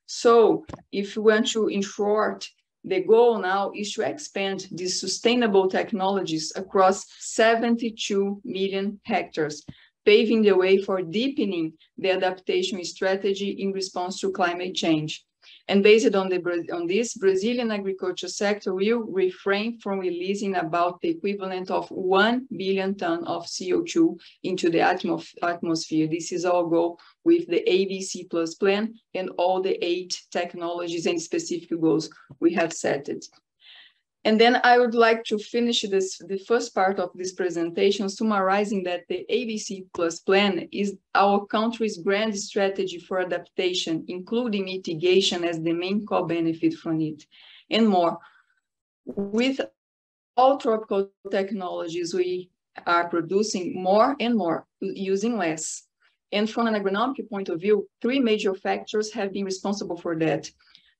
So if you want to, in short, the goal now is to expand these sustainable technologies across 72 million hectares, paving the way for deepening the adaptation strategy in response to climate change. And based on this, Brazilian agriculture sector will refrain from releasing about the equivalent of 1 billion tons of CO2 into the atmosphere. This is our goal with the ABC Plus plan and all the 8 technologies and specific goals we have set it. And then I would like to finish the first part of this presentation, summarizing that the ABC Plus plan is our country's grand strategy for adaptation, including mitigation as the main core benefit from it, and more. With all tropical technologies, we are producing more and more, using less. And from an agronomic point of view, three major factors have been responsible for that.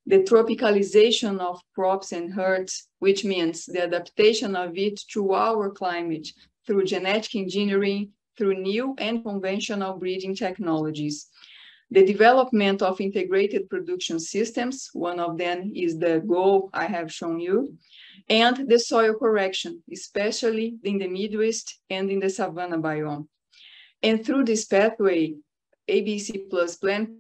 The tropicalization of crops and herds, which means the adaptation of it to our climate through genetic engineering, through new and conventional breeding technologies. The development of integrated production systems, one of them is the goal I have shown you, and the soil correction, especially in the Midwest and in the savanna biome. And through this pathway, ABC Plus plan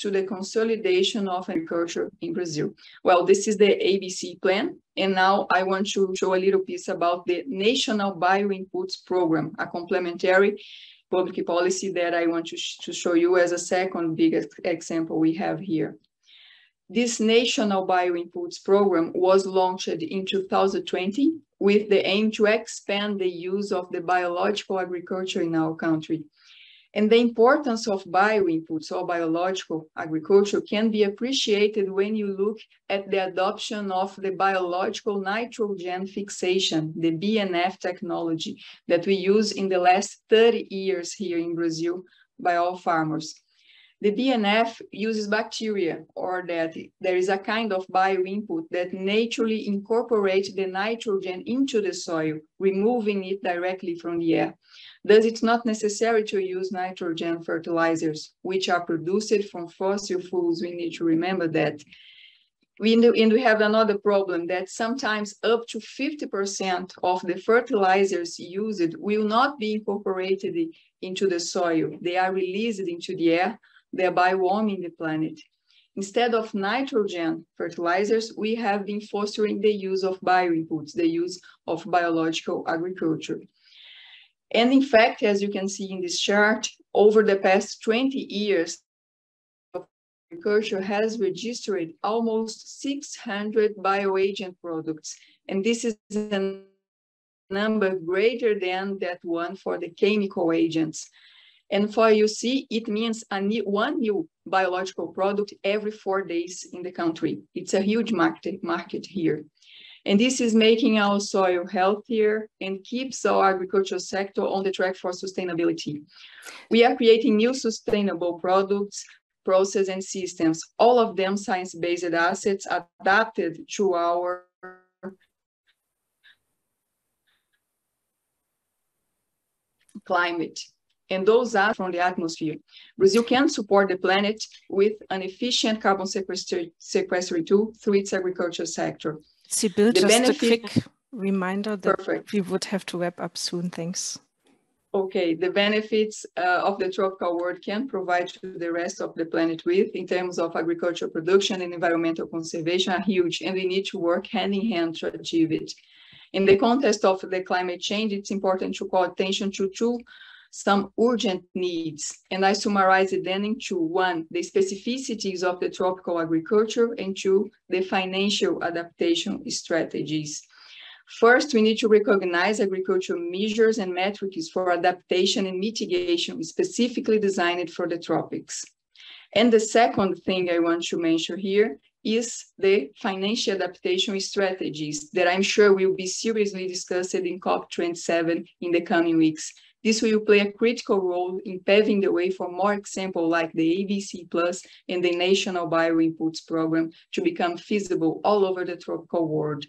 to the consolidation of agriculture in Brazil. Well, this is the ABC plan. And now I want to show a little piece about the National Bioinputs Program, a complementary public policy that I want to show you as a second big example we have here. This National Bioinputs Program was launched in 2020 with the aim to expand the use of the biological agriculture in our country. And the importance of bioinputs or biological agriculture can be appreciated when you look at the adoption of the biological nitrogen fixation, the BNF technology that we use in the last 30 years here in Brazil by all farmers. The BNF uses bacteria, or that there is a kind of bioinput that naturally incorporates the nitrogen into the soil, removing it directly from the air. Thus, it's not necessary to use nitrogen fertilizers, which are produced from fossil fuels. We need to remember that. And we have another problem that sometimes up to 50% of the fertilizers used will not be incorporated into the soil. They are released into the air, thereby warming the planet. Instead of nitrogen fertilizers, we have been fostering the use of bioinputs, the use of biological agriculture. And in fact, as you can see in this chart, over the past 20 years, agriculture has registered almost 600 bioagent products. And this is a number greater than that one for the chemical agents. And for UC, it means one new biological product every 4 days in the country. It's a huge market here. And this is making our soil healthier and keeps our agricultural sector on the track for sustainability. We are creating new sustainable products, processes, and systems, all of them science-based assets adapted to our climate. And those are from the atmosphere. Brazil can support the planet with an efficient carbon sequestration tool through its agriculture sector. Sibyl, just a quick reminder that we would have to wrap up soon. Thanks. Okay, the benefits of the tropical world can provide to the rest of the planet with, in terms of agricultural production and environmental conservation, are huge, and we need to work hand in hand to achieve it. In the context of the climate change, it's important to call attention to some urgent needs, and I summarize it then into one, the specificities of the tropical agriculture, and two, the financial adaptation strategies. First, we need to recognize agricultural measures and metrics for adaptation and mitigation, specifically designed for the tropics. And the second thing I want to mention here is the financial adaptation strategies that I'm sure will be seriously discussed in COP27 in the coming weeks. This will play a critical role in paving the way for more examples like the ABC Plus and the National Bioinputs Program to become feasible all over the tropical world.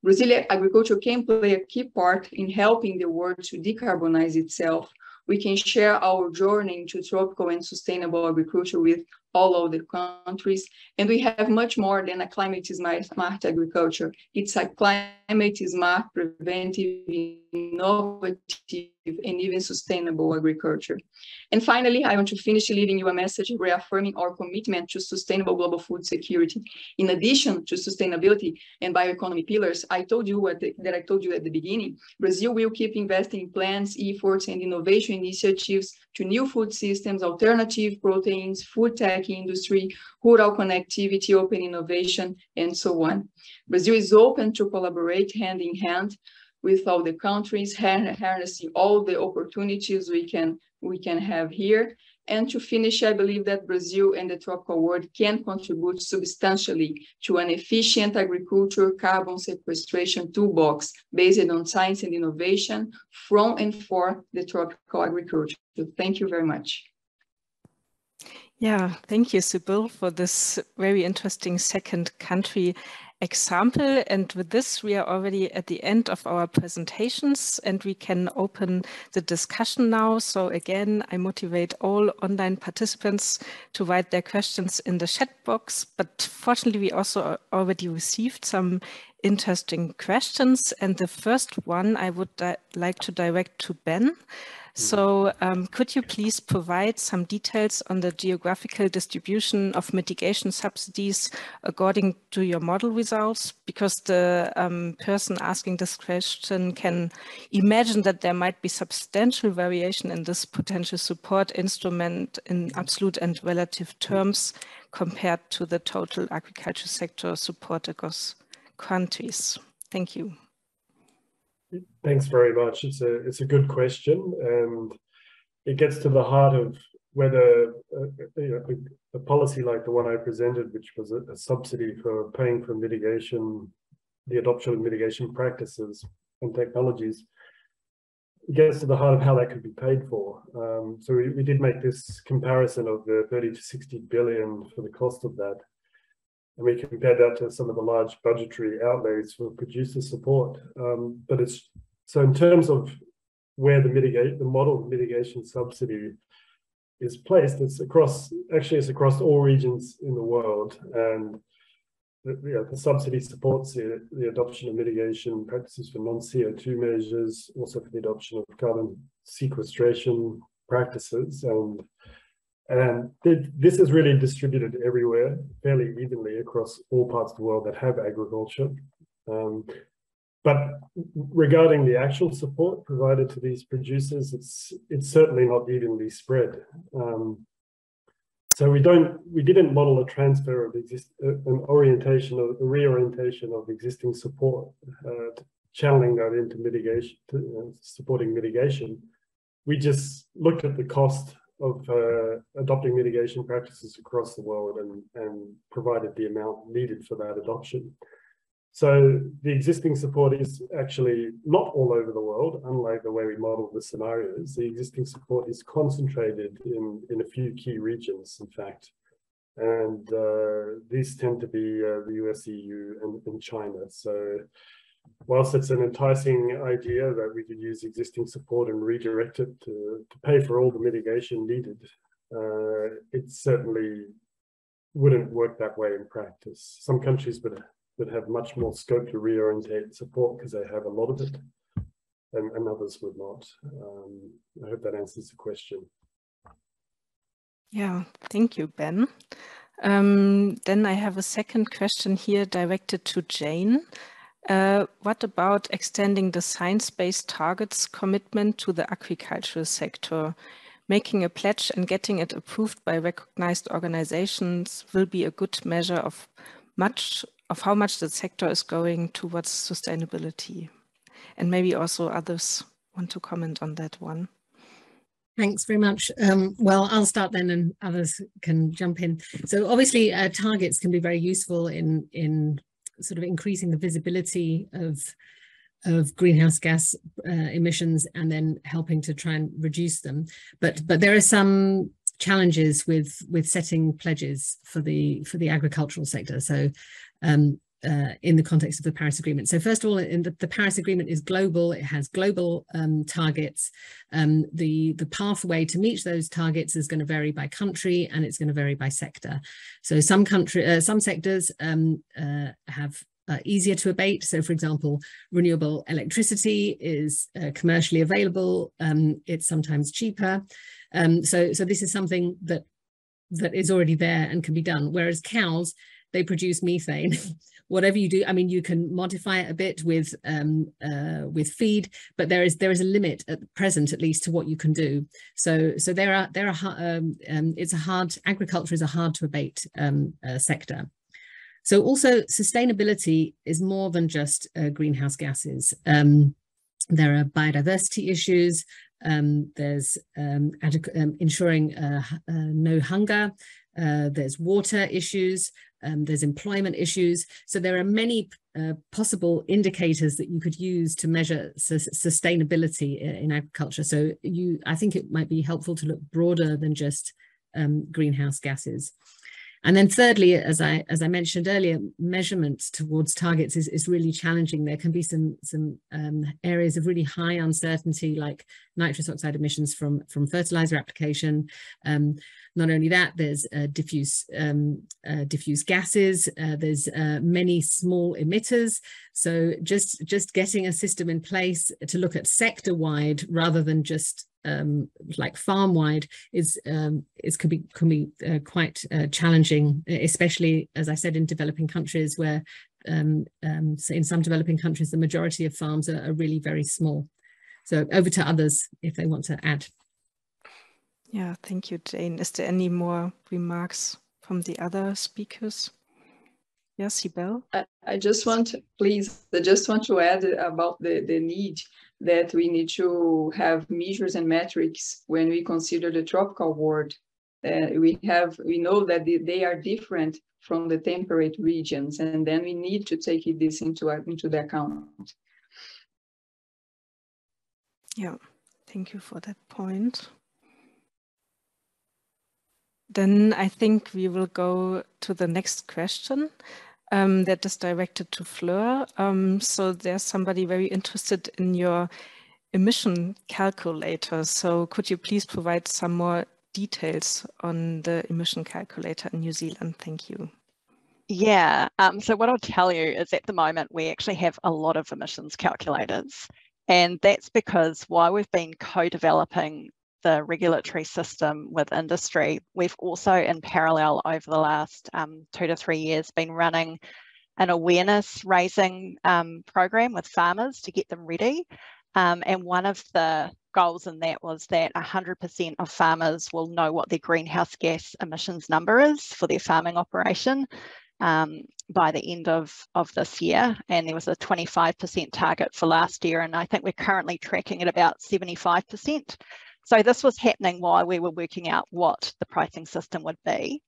Brazilian agriculture can play a key part in helping the world to decarbonize itself. We can share our journey into tropical and sustainable agriculture with all of the countries, and we have much more than a climate-smart agriculture. It's a climate-smart, preventive, innovative, and even sustainable agriculture. And finally, I want to finish leaving you a message reaffirming our commitment to sustainable global food security. In addition to sustainability and bioeconomy pillars, I told you at the beginning, Brazil will keep investing in plans, efforts, and innovation initiatives to new food systems, alternative proteins, food tech, tech industry, rural connectivity, open innovation, and so on. Brazil is open to collaborate hand in hand with all the countries, harnessing all the opportunities we can have here. And to finish, I believe that Brazil and the tropical world can contribute substantially to an efficient agriculture carbon sequestration toolbox based on science and innovation from and for the tropical agriculture. So thank you very much. Yeah, thank you, Sibyl, for this very interesting second country example. And with this, we are already at the end of our presentations and we can open the discussion now. So again, I motivate all online participants to write their questions in the chat box. But fortunately, we also already received some interesting questions. And the first one I would like to direct to Ben. So could you please provide some details on the geographical distribution of mitigation subsidies according to your model results? Because the person asking this question can imagine that there might be substantial variation in this potential support instrument in absolute and relative terms compared to the total agriculture sector support across countries. Thank you. Thanks very much. It's a good question, and it gets to the heart of whether a policy like the one I presented, which was a subsidy for paying for mitigation, the adoption of mitigation practices and technologies, it gets to the heart of how that could be paid for. So we did make this comparison of the 30 to 60 billion for the cost of that. And we compared that to some of the large budgetary outlays for producer support. But it's so in terms of where the model of mitigation subsidy is placed, it's across all regions in the world. And the subsidy supports the adoption of mitigation practices for non-CO2 measures, also for the adoption of carbon sequestration practices. And this is really distributed everywhere, fairly evenly across all parts of the world that have agriculture. But regarding the actual support provided to these producers, it's certainly not evenly spread. So we didn't model a transfer of a reorientation of existing support, channeling that into mitigation, supporting mitigation. We just looked at the cost of adopting mitigation practices across the world and provided the amount needed for that adoption. So the existing support is actually not all over the world, unlike the way we model the scenarios. The existing support is concentrated in a few key regions, in fact. And these tend to be the US, EU, and China. So whilst it's an enticing idea that we could use existing support and redirect it to pay for all the mitigation needed, it certainly wouldn't work that way in practice. Some countries would have much more scope to reorientate support because they have a lot of it, and others would not. I hope that answers the question. Yeah, thank you, Ben. Then I have a second question here directed to Jane. What about extending the science-based targets commitment to the agricultural sector? Making a pledge and getting it approved by recognized organizations will be a good measure of how much the sector is going towards sustainability. And maybe also others want to comment on that one. Thanks very much. Well, I'll start then and others can jump in. So obviously targets can be very useful in sort of increasing the visibility of greenhouse gas emissions and then helping to try and reduce them. But there are some challenges with setting pledges for the agricultural sector. So in the context of the Paris Agreement. So first of all, the Paris Agreement is global. It has global targets. The pathway to meet those targets is going to vary by country and it's going to vary by sector. So some sectors have easier to abate. So for example, renewable electricity is commercially available. It's sometimes cheaper. So this is something that is already there and can be done. Whereas cows they produce methane. Whatever you do, I mean, you can modify it a bit with feed, but there is a limit at present, at least, to what you can do. So agriculture is a hard to abate sector. So also sustainability is more than just greenhouse gases. There are biodiversity issues. There's ensuring no hunger. There's water issues. There's employment issues. So there are many possible indicators that you could use to measure sustainability in agriculture. So I think it might be helpful to look broader than just greenhouse gases. And then thirdly, as I mentioned earlier, measurement towards targets is really challenging. There can be some areas of really high uncertainty, like nitrous oxide emissions from fertilizer application. Not only that, there's diffuse gases. There's many small emitters. So just getting a system in place to look at sector-wide rather than just like farm-wide can be quite challenging, especially, as I said, in developing countries where so in some developing countries the majority of farms are really very small. So over to others if they want to add. Yeah, thank you, Jane. Is there any more remarks from the other speakers? Yes, Sibel? I just want to add about the need that we need to have measures and metrics when we consider the tropical world. We know that they are different from the temperate regions, and then we need to take this into the account. Yeah, thank you for that point. Then I think we will go to the next question. That is directed to Fleur. So there's somebody very interested in your emission calculator. So could you please provide some more details on the emission calculator in New Zealand? Thank you. Yeah, so what I'll tell you is at the moment we actually have a lot of emissions calculators, and that's because while we've been co-developing the regulatory system with industry, we've also in parallel over the last 2 to 3 years been running an awareness raising program with farmers to get them ready. And one of the goals in that was that 100% of farmers will know what their greenhouse gas emissions number is for their farming operation by the end of this year. And there was a 25% target for last year, and I think we're currently tracking at about 75%. So this was happening while we were working out what the pricing system would be.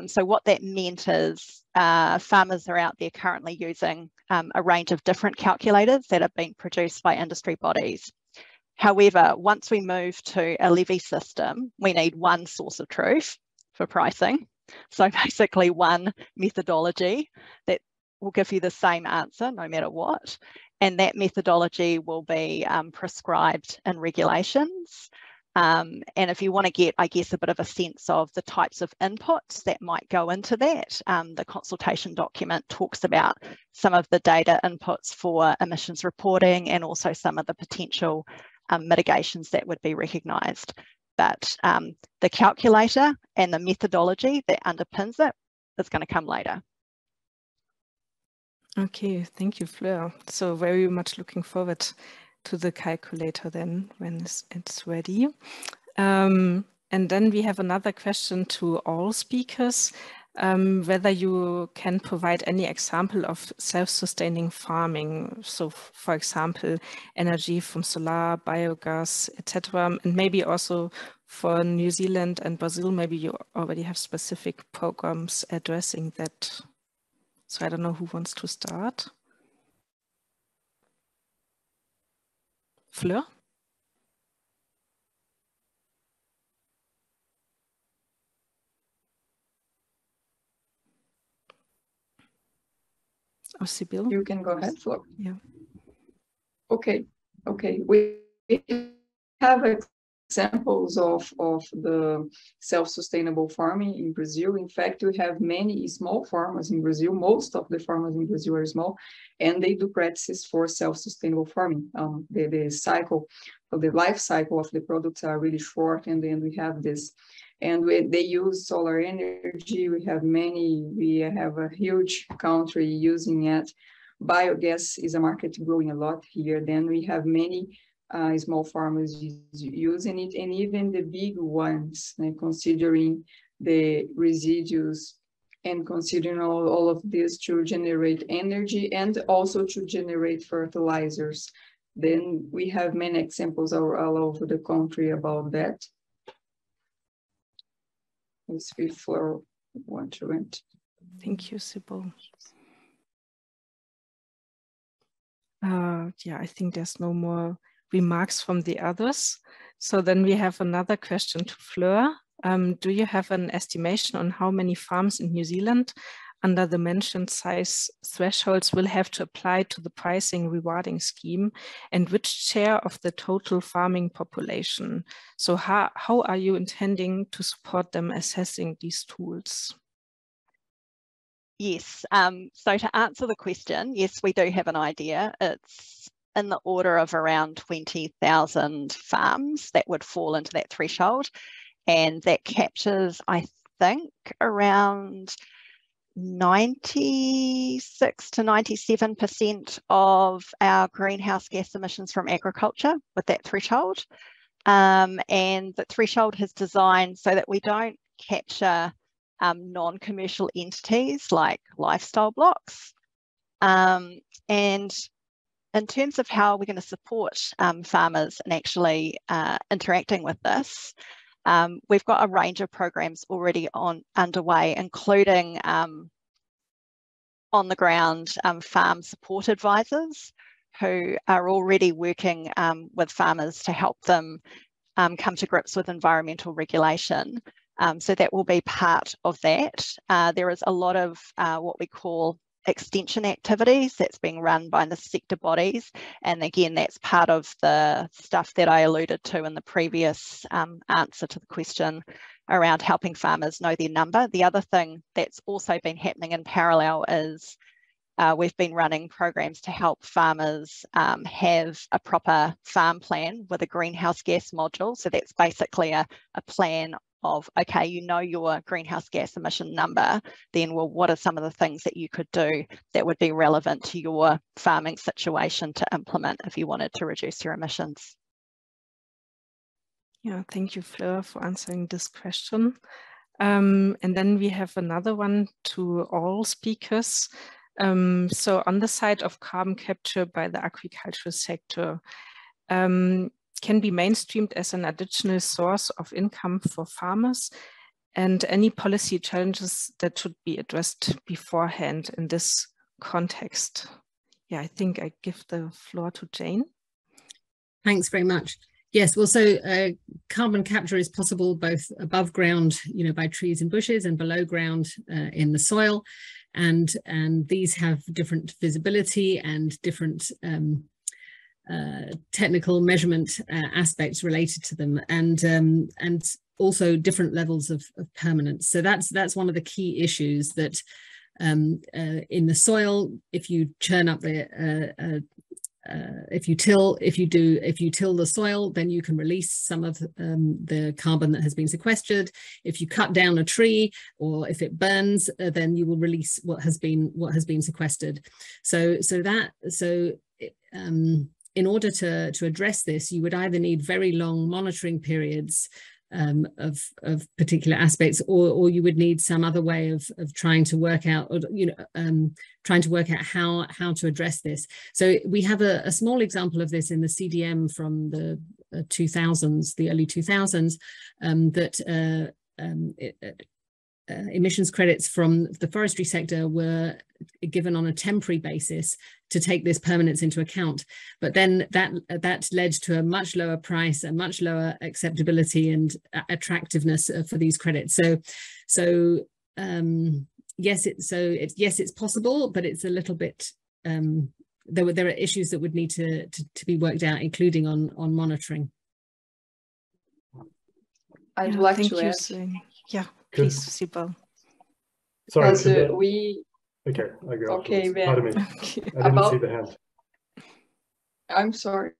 So what that meant is farmers are out there currently using a range of different calculators that have been produced by industry bodies. However, once we move to a levy system, we need one source of truth for pricing. So basically one methodology that will give you the same answer no matter what. And that methodology will be prescribed in regulations. And if you want to get, I guess, a bit of a sense of the types of inputs that might go into that, the consultation document talks about some of the data inputs for emissions reporting and also some of the potential mitigations that would be recognised. But the calculator and the methodology that underpins it is going to come later. Okay, thank you, Fleur. So very much looking forward to the calculator then when it's ready. And then we have another question to all speakers, whether you can provide any example of self-sustaining farming. So for example, energy from solar, biogas, etc. And maybe also for New Zealand and Brazil, maybe you already have specific programs addressing that. So I don't know who wants to start. Fleur? Or Sibyl? You can go ahead, Fleur. Yeah. Okay. We have examples of the self-sustainable farming in Brazil. In fact, we have many small farmers in Brazil. Most of the farmers in Brazil are small, and they do practices for self-sustainable farming. The life cycle of the products are really short, and then we have this And they use solar energy. We have a huge country using it. Biogas is a market growing a lot here. Then we have many small farmers using it, and even the big ones, like considering the residues and considering all of this to generate energy and also to generate fertilizers. Then we have many examples all over the country about that. Let's see if Fleur want to enter. Thank you, Sybil. Yeah, I think there's no more remarks from the others. So then we have another question to Fleur. Do you have an estimation on how many farms in New Zealand under the mentioned size thresholds will have to apply to the pricing rewarding scheme, and which share of the total farming population? So how are you intending to support them assessing these tools? Yes, so to answer the question, yes, we do have an idea. It's in the order of around 20,000 farms that would fall into that threshold. And that captures, I think, around 96 to 97% of our greenhouse gas emissions from agriculture with that threshold. And the threshold is designed so that we don't capture non-commercial entities like lifestyle blocks. And in terms of how we're going to support farmers in actually interacting with this, we've got a range of programs already underway, including on the ground farm support advisors who are already working with farmers to help them come to grips with environmental regulation. So that will be part of that. There is a lot of what we call extension activities that's being run by the sector bodies. And again, that's part of the stuff that I alluded to in the previous answer to the question around helping farmers know their number. The other thing that's also been happening in parallel is we've been running programs to help farmers have a proper farm plan with a greenhouse gas module. So that's basically a plan of, okay, you know your greenhouse gas emission number, then well, what are some of the things that you could do that would be relevant to your farming situation to implement if you wanted to reduce your emissions? Yeah, thank you, Fleur, for answering this question. And then we have another one to all speakers. So on the side of carbon capture by the agricultural sector, can be mainstreamed as an additional source of income for farmers, and any policy challenges that should be addressed beforehand in this context. Yeah, I think I give the floor to Jane. Thanks very much. Yes, well, so carbon capture is possible both above ground, by trees and bushes, and below ground in the soil, and these have different visibility and different technical measurement aspects related to them, and also different levels of permanence. So that's one of the key issues, that in the soil, if you churn up the if you till the soil, then you can release some of the carbon that has been sequestered. If you cut down a tree, or if it burns, then you will release what has been sequestered. In order to address this, you would either need very long monitoring periods of particular aspects, or you would need some other way of trying to work out, how to address this. So we have a small example of this in the CDM from the 2000s, the early 2000s, that emissions credits from the forestry sector were given on a temporary basis to take this permanence into account. But then that led to a much lower price, a much lower acceptability and attractiveness for these credits. Yes, it's possible, but it's a little bit, there are issues that would need to be worked out, including on monitoring. I'd like to add. Yeah, please, Sybil. Sorry, okay, I go. Okay, pardon me. I didn't see the hand. I'm sorry.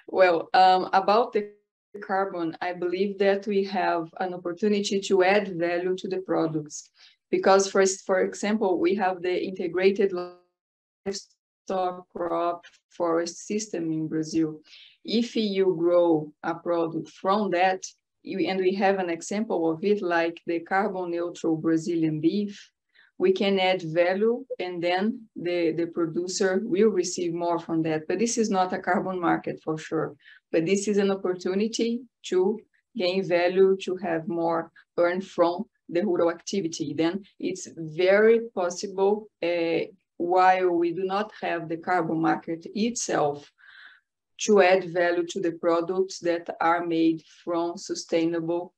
Well, about the carbon, I believe that we have an opportunity to add value to the products. Because for example, we have the integrated livestock crop forest system in Brazil. If you grow a product from that, and we have an example of it, like the carbon neutral Brazilian beef, we can add value, and then the producer will receive more from that. But this is not a carbon market for sure. But this is an opportunity to gain value, to have more earned from the rural activity. Then it's very possible, while we do not have the carbon market itself, to add value to the products that are made from sustainable,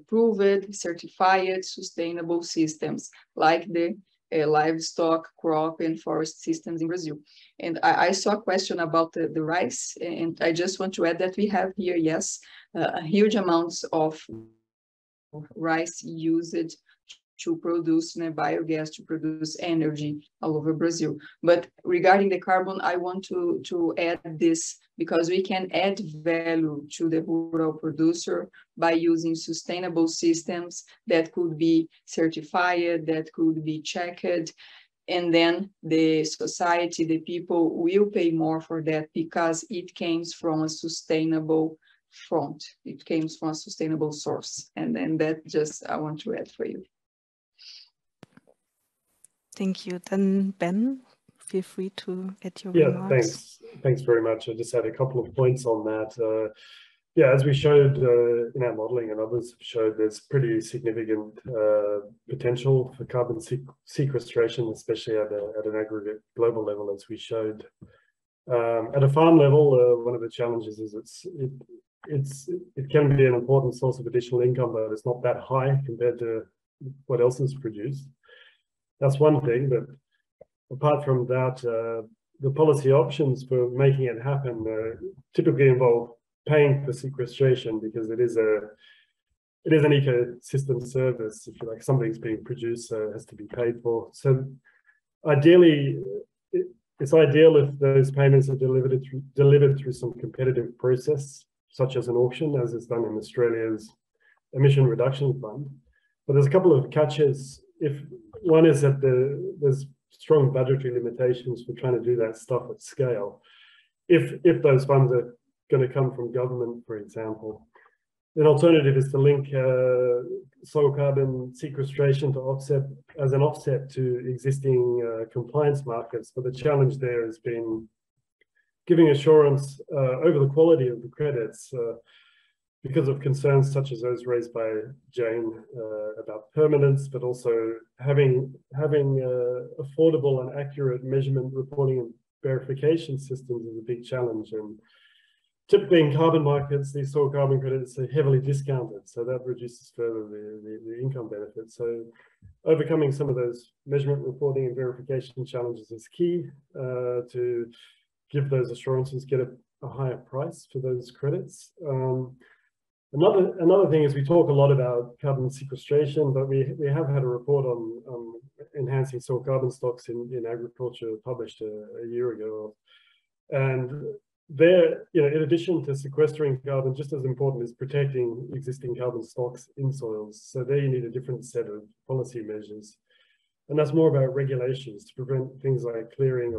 proved, certified, sustainable systems, like the livestock, crop, and forest systems in Brazil. And I saw a question about the rice, and I just want to add that we have here, yes, a huge amounts of rice used to produce biogas, to produce energy all over Brazil. But regarding the carbon, I want to add this, because we can add value to the rural producer by using sustainable systems that could be certified, that could be checked, and then the society, the people will pay more for that, because it came from a sustainable front. It came from a sustainable source. And then that just I want to add for you. Thank you. Then Ben, feel free to add your remarks. Thanks very much. I just had a couple of points on that. Yeah, as we showed in our modeling, and others have showed, there's pretty significant potential for carbon sequestration, especially at an aggregate global level, as we showed. At a farm level, one of the challenges is it can be an important source of additional income, but it's not that high compared to what else is produced. That's one thing, but apart from that, the policy options for making it happen typically involve paying for sequestration, because it is an ecosystem service. If you like, something's being produced, so it has to be paid for. So ideally, it's ideal if those payments are delivered through some competitive process, such as an auction, as is done in Australia's emission reduction fund. But there's a couple of catches. If one is that there's strong budgetary limitations for trying to do that stuff at scale. If those funds are going to come from government, for example, an alternative is to link soil carbon sequestration as an offset to existing compliance markets. But the challenge there has been giving assurance over the quality of the credits, because of concerns such as those raised by Jane about permanence, but also having affordable and accurate measurement, reporting, and verification systems is a big challenge. And typically in carbon markets, these soil carbon credits are heavily discounted, so that reduces further the income benefit. So overcoming some of those measurement, reporting, and verification challenges is key to give those assurances, get a higher price for those credits. Another thing is, we talk a lot about carbon sequestration, but we have had a report on enhancing soil carbon stocks in agriculture published a year ago. And there, in addition to sequestering carbon, just as important is protecting existing carbon stocks in soils. So there you need a different set of policy measures. And that's more about regulations to prevent things like draining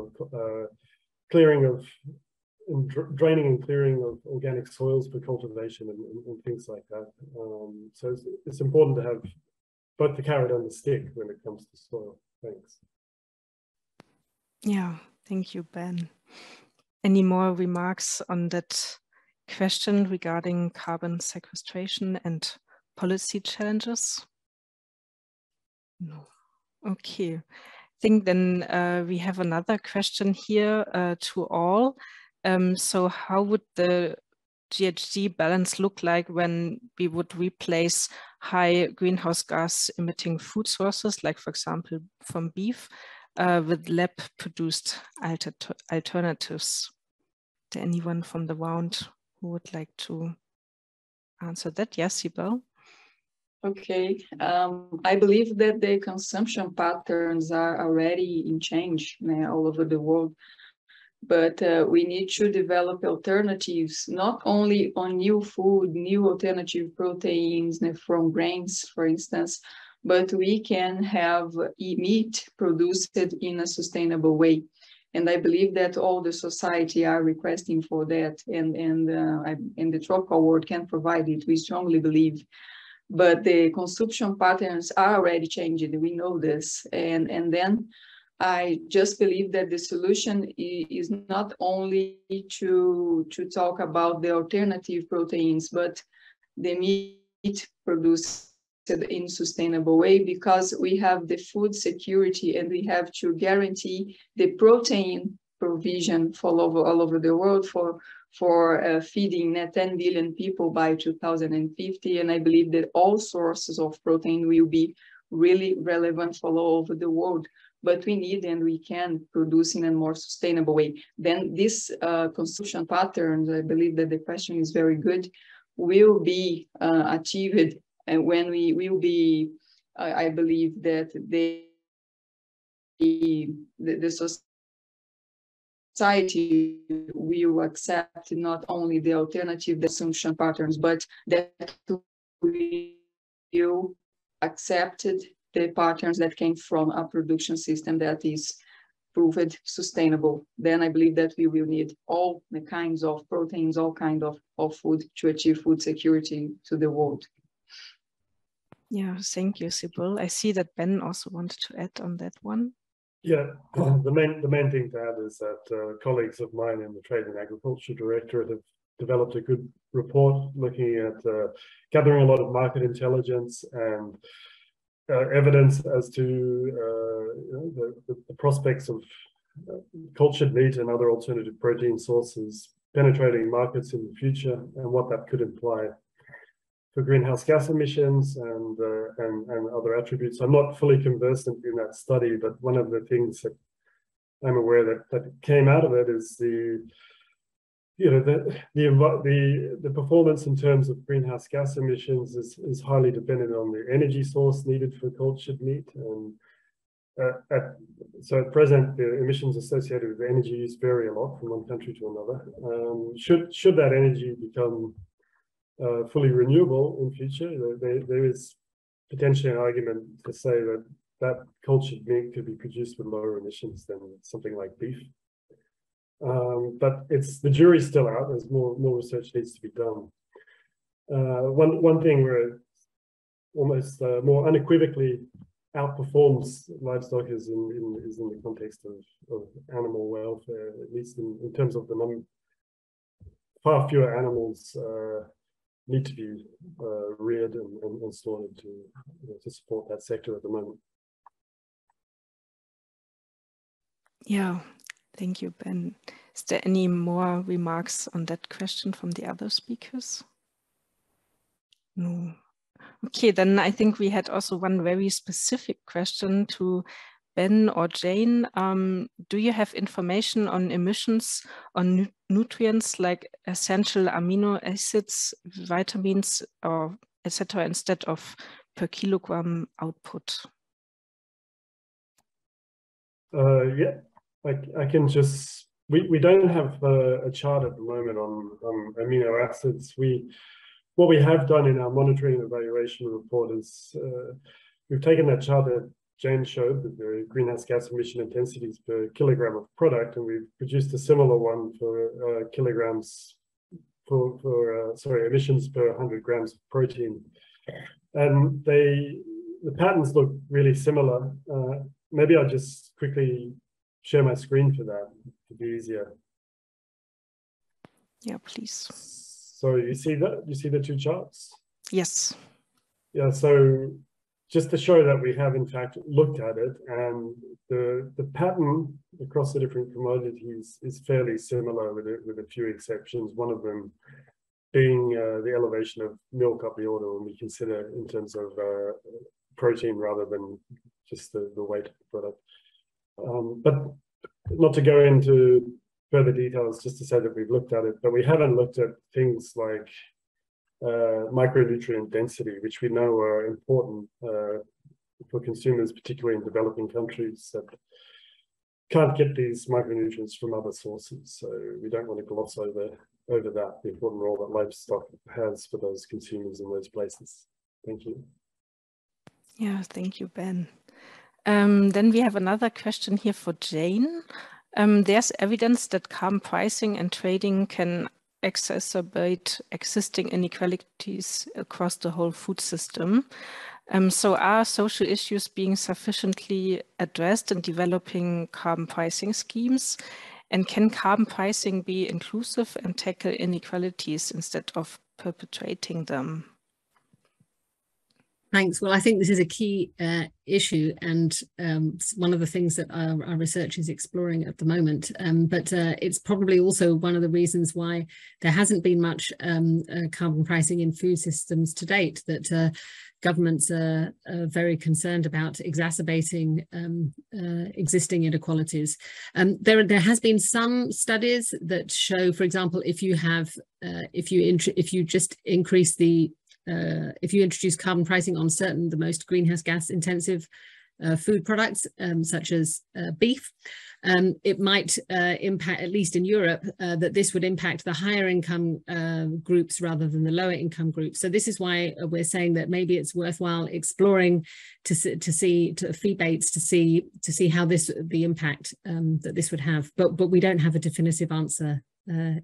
and clearing of organic soils for cultivation and things like that. So it's important to have both the carrot and the stick when it comes to soil. Thanks. Yeah, thank you, Ben. Any more remarks on that question regarding carbon sequestration and policy challenges? No. Okay. I think then we have another question here to all. So how would the GHG balance look like when we would replace high greenhouse gas emitting food sources, like for example from beef, with lab-produced alternatives? Is there anyone from the round who would like to answer that? Yes, Sibel. Okay, I believe that the consumption patterns are already in change all over the world. But we need to develop alternatives, not only on new food, new alternative proteins from grains, for instance, but we can have meat produced in a sustainable way. And I believe that all the society are requesting for that, and the tropical world can provide it. We strongly believe. But the consumption patterns are already changing. We know this. And then I just believe that the solution is not only to talk about the alternative proteins, but the meat produced in sustainable way, because we have the food security and we have to guarantee the protein provision for all over the world for feeding 10 billion people by 2050. And I believe that all sources of protein will be really relevant for all over the world. But we need and we can produce in a more sustainable way. Then this consumption patterns, I believe that the question is very good, will be achieved. And when we will be, I believe that the society will accept not only the alternative consumption patterns, but that we will accept the patterns that came from a production system that is proved sustainable. Then I believe that we will need all the kinds of proteins, all kinds of food to achieve food security to the world. Yeah, thank you, Sibyl. I see that Ben also wanted to add on that one. Yeah, the main thing to add is that colleagues of mine in the Trade and Agriculture Directorate have developed a good report looking at gathering a lot of market intelligence and evidence as to the prospects of cultured meat and other alternative protein sources penetrating markets in the future, and what that could imply for greenhouse gas emissions and other attributes. I'm not fully conversant in that study, but one of the things that I'm aware that came out of it is the performance in terms of greenhouse gas emissions is highly dependent on the energy source needed for cultured meat. And so at present, the emissions associated with energy use vary a lot from one country to another. Should that energy become fully renewable in future, there is potentially an argument to say that cultured meat could be produced with lower emissions than something like beef. But the jury's still out. There's more research needs to be done. One thing where it almost more unequivocally outperforms livestock is in the context of animal welfare, at least in terms of the number. Far fewer animals need to be reared and slaughtered to support that sector at the moment. Yeah, thank you, Ben. Is there any more remarks on that question from the other speakers? No. Okay, then I think we had also one very specific question to Ben or Jane. Do you have information on emissions on nutrients like essential amino acids, vitamins, or etc., instead of per kilogram output? Yeah, I can just. We don't have a chart at the moment on amino acids. What we have done in our monitoring and evaluation report is we've taken that chart that Jane showed, the greenhouse gas emission intensities per kilogram of product, and we've produced a similar one for emissions per 100 grams of protein. And the patterns look really similar. Maybe I'll just quickly share my screen for that to be easier. Yeah, please. So you see that? You see the two charts? Yes. Yeah, so just to show that we have in fact looked at it, and the pattern across the different commodities is fairly similar with a few exceptions. One of them being the elevation of milk up the order when we consider in terms of protein rather than just the weight of the product. But not to go into further details, just to say that we've looked at it, but we haven't looked at things like micronutrient density, which we know are important for consumers, particularly in developing countries. That can't get these micronutrients from other sources. So we don't want to gloss over that, the important role that livestock has for those consumers in those places. Thank you. Yeah, thank you, Ben. Then we have another question here for Jane. There's evidence that carbon pricing and trading can exacerbate existing inequalities across the whole food system. So are social issues being sufficiently addressed in developing carbon pricing schemes? And can carbon pricing be inclusive and tackle inequalities instead of perpetuating them? Thanks. Well, I think this is a key issue, and one of the things that our research is exploring at the moment. But it's probably also one of the reasons why there hasn't been much carbon pricing in food systems to date, that governments are very concerned about exacerbating existing inequalities. There has been some studies that show, for example, if you just increase the if you introduce carbon pricing on the most greenhouse gas intensive food products, such as beef, it might impact, at least in Europe, that this would impact the higher income groups rather than the lower income groups. So this is why we're saying that maybe it's worthwhile exploring to feedbaits to see how the impact that this would have. But we don't have a definitive answer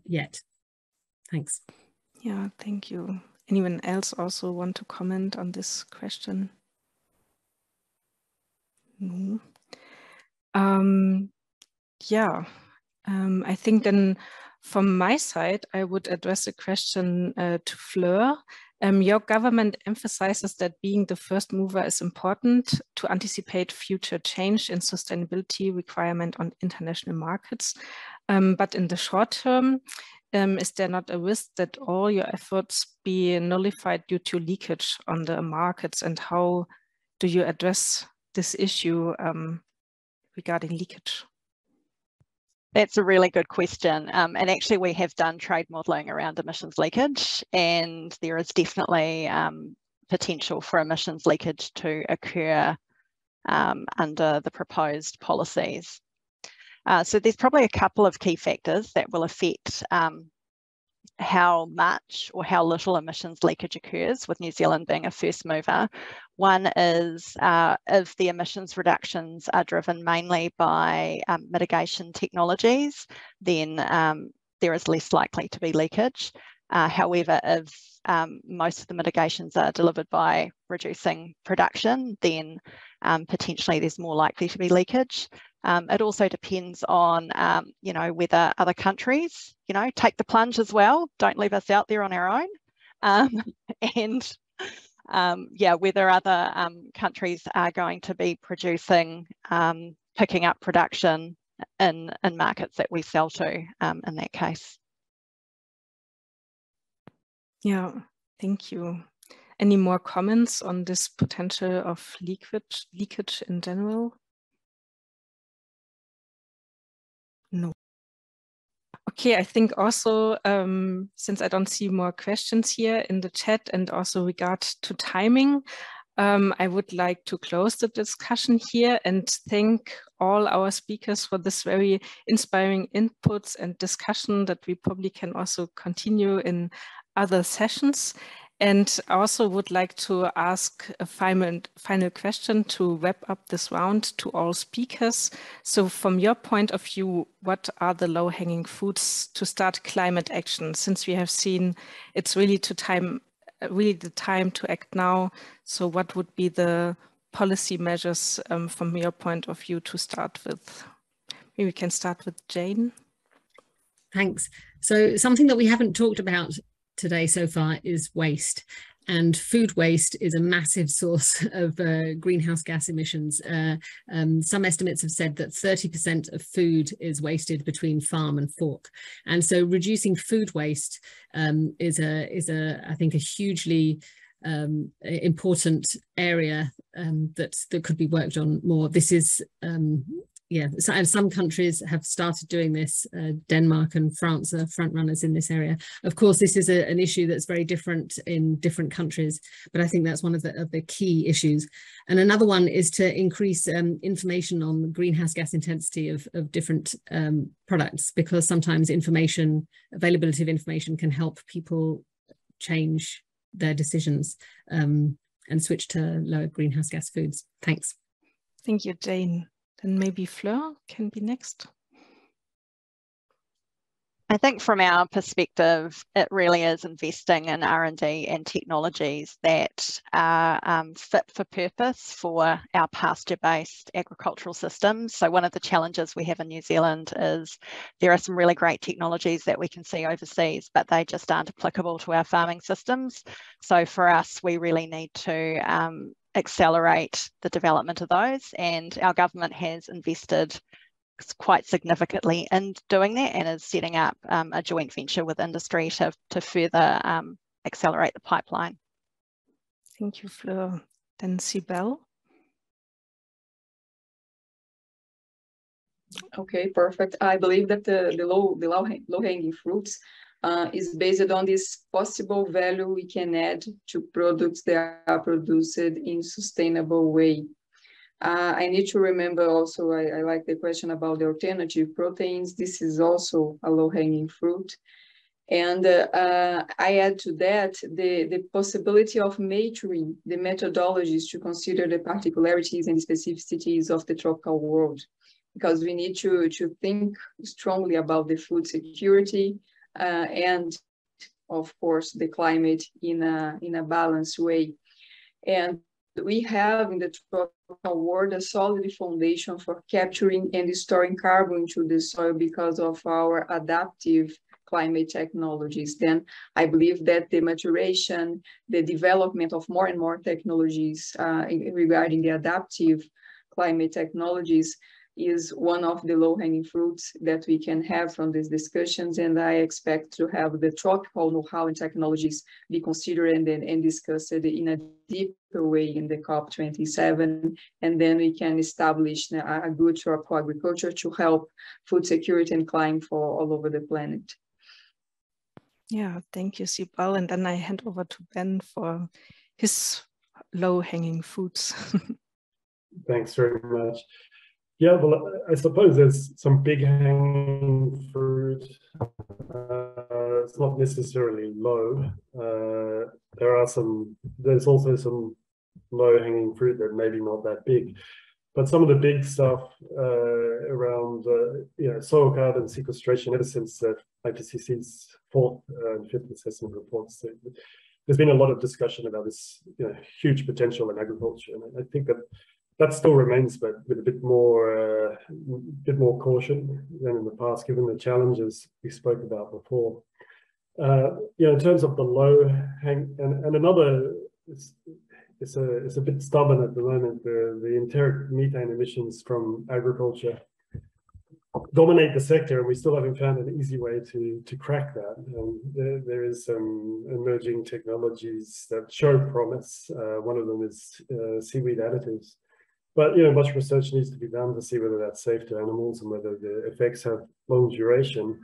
yet. Thanks. Yeah, thank you. Anyone else also want to comment on this question? No. I think then from my side, I would address a question to Fleur. Your government emphasizes that being the first mover is important to anticipate future change in sustainability requirement on international markets. But in the short term, is there not a risk that all your efforts be nullified due to leakage on the markets? And how do you address this issue regarding leakage? That's a really good question. And actually, we have done trade modelling around emissions leakage, and there is definitely potential for emissions leakage to occur under the proposed policies. So there's probably a couple of key factors that will affect how much or how little emissions leakage occurs, with New Zealand being a first mover. One is if the emissions reductions are driven mainly by mitigation technologies, then there is less likely to be leakage. However, if most of the mitigations are delivered by reducing production, then potentially there's more likely to be leakage. It also depends on, whether other countries, take the plunge as well. Don't leave us out there on our own. Whether other countries are going to be producing, picking up production in markets that we sell to in that case. Yeah, thank you. Any more comments on this potential of leakage in general? No. Okay, I think also, since I don't see more questions here in the chat, and also regard to timing, I would like to close the discussion here and thank all our speakers for this very inspiring inputs and discussion that we probably can also continue in other sessions. And I also would like to ask a final question to wrap up this round to all speakers. So from your point of view, what are the low-hanging fruits to start climate action? Since we have seen it's really the time to act now. So what would be the policy measures from your point of view to start with? Maybe we can start with Jane. Thanks. So something that we haven't talked about today so far is waste, and food waste is a massive source of greenhouse gas emissions. Some estimates have said that 30% of food is wasted between farm and fork, and so reducing food waste is I think a hugely important area that could be worked on more. This is yeah, so, and some countries have started doing this. Denmark and France are front runners in this area. Of course, this is an issue that's very different in different countries, but I think that's one of the key issues. And another one is to increase information on the greenhouse gas intensity of different products, because sometimes availability of information can help people change their decisions and switch to lower greenhouse gas foods. Thanks. Thank you, Jane. Then maybe Fleur can be next. I think from our perspective, it really is investing in R&D and technologies that are fit for purpose for our pasture-based agricultural systems. So one of the challenges we have in New Zealand is there are some really great technologies that we can see overseas, but they just aren't applicable to our farming systems. So for us, we really need to accelerate the development of those, and our government has invested quite significantly in doing that and is setting up a joint venture with industry to further accelerate the pipeline. Thank you, Fleur. Then Sibel. Okay, perfect. I believe that the low-hanging fruits is based on this possible value we can add to products that are produced in sustainable way. I need to remember also, I like the question about the alternative proteins. This is also a low-hanging fruit. And I add to that the possibility of maturing the methodologies to consider the particularities and specificities of the tropical world, because we need to think strongly about the food security and, of course, the climate in a balanced way. And we have in the tropical world a solid foundation for capturing and storing carbon into the soil because of our adaptive climate technologies. Then I believe that the maturation, the development of more and more technologies regarding the adaptive climate technologies is one of the low-hanging fruits that we can have from these discussions, and I expect to have the tropical know-how and technologies be considered and discussed in a deeper way in the COP27, and then we can establish a good tropical agriculture to help food security and climate for all over the planet. Yeah, thank you, Sibel. And then I hand over to Ben for his low-hanging fruits. Thanks very much. Yeah, well, I suppose there's some big hanging fruit. It's not necessarily low. There's also some low hanging fruit that maybe not that big. But some of the big stuff around soil carbon sequestration, ever since IPCC's fourth and fifth assessment reports, there's been a lot of discussion about this huge potential in agriculture. And I think that still remains, but with a bit more caution than in the past, given the challenges we spoke about before. In terms of the low hang, and another, it's a bit stubborn at the moment. The enteric methane emissions from agriculture dominate the sector, and we still haven't found an easy way to crack that. There is some emerging technologies that show promise. One of them is seaweed additives. But much research needs to be done to see whether that's safe to animals and whether the effects have long duration.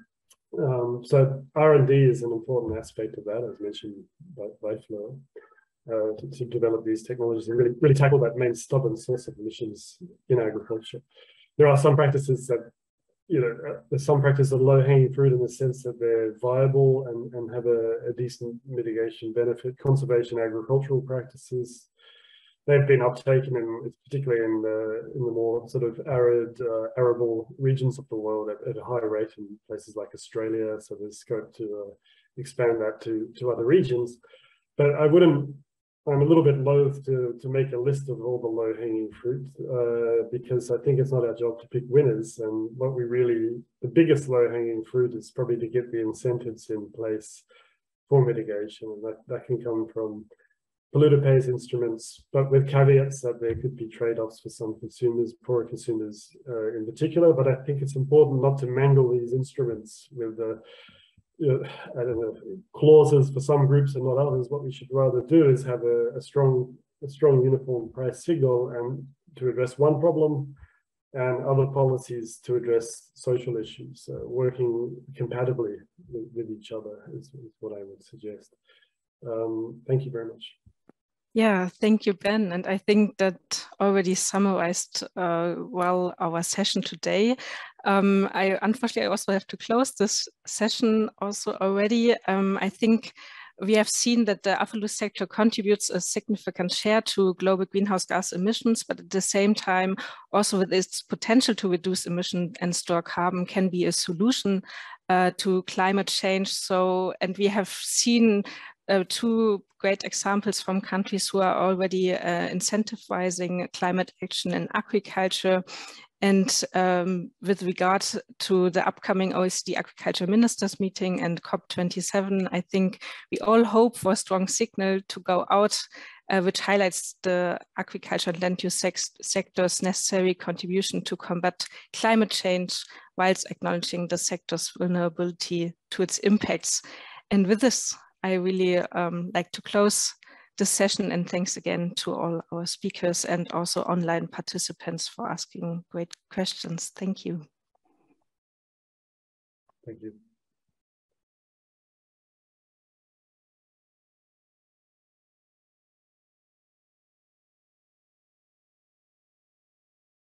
So R&D is an important aspect of that, as mentioned by Fleur, to develop these technologies and really tackle that main stubborn source of emissions in agriculture. There are some practices that, there's some practices of low-hanging fruit in the sense that they're viable and have a decent mitigation benefit. Conservation agricultural practices, they've been uptaken, particularly in the more sort of arid, arable regions of the world at a higher rate in places like Australia. So there's scope to expand that to other regions. But I'm a little bit loath to make a list of all the low-hanging fruit because I think it's not our job to pick winners. And the biggest low-hanging fruit is probably to get the incentives in place for mitigation, and that can come from polluter pays instruments, but with caveats that there could be trade-offs for some consumers, poorer consumers in particular. But I think it's important not to mangle these instruments with clauses for some groups and not others. What we should rather do is have a strong uniform price signal, and to address one problem, and other policies to address social issues, working compatibly with each other is what I would suggest. Thank you very much. Yeah, thank you, Ben. And I think that already summarized well our session today. Unfortunately, I also have to close this session also already. I think we have seen that the AFLU sector contributes a significant share to global greenhouse gas emissions, but at the same time, also with its potential to reduce emission and store carbon can be a solution to climate change. So, and we have seen two great examples from countries who are already incentivizing climate action in agriculture. And with regard to the upcoming OECD Agriculture Ministers meeting and COP27, I think we all hope for a strong signal to go out, which highlights the agriculture and land use sector's necessary contribution to combat climate change, whilst acknowledging the sector's vulnerability to its impacts. And with this, I really like to close this session, and thanks again to all our speakers and also online participants for asking great questions. Thank you. Thank you.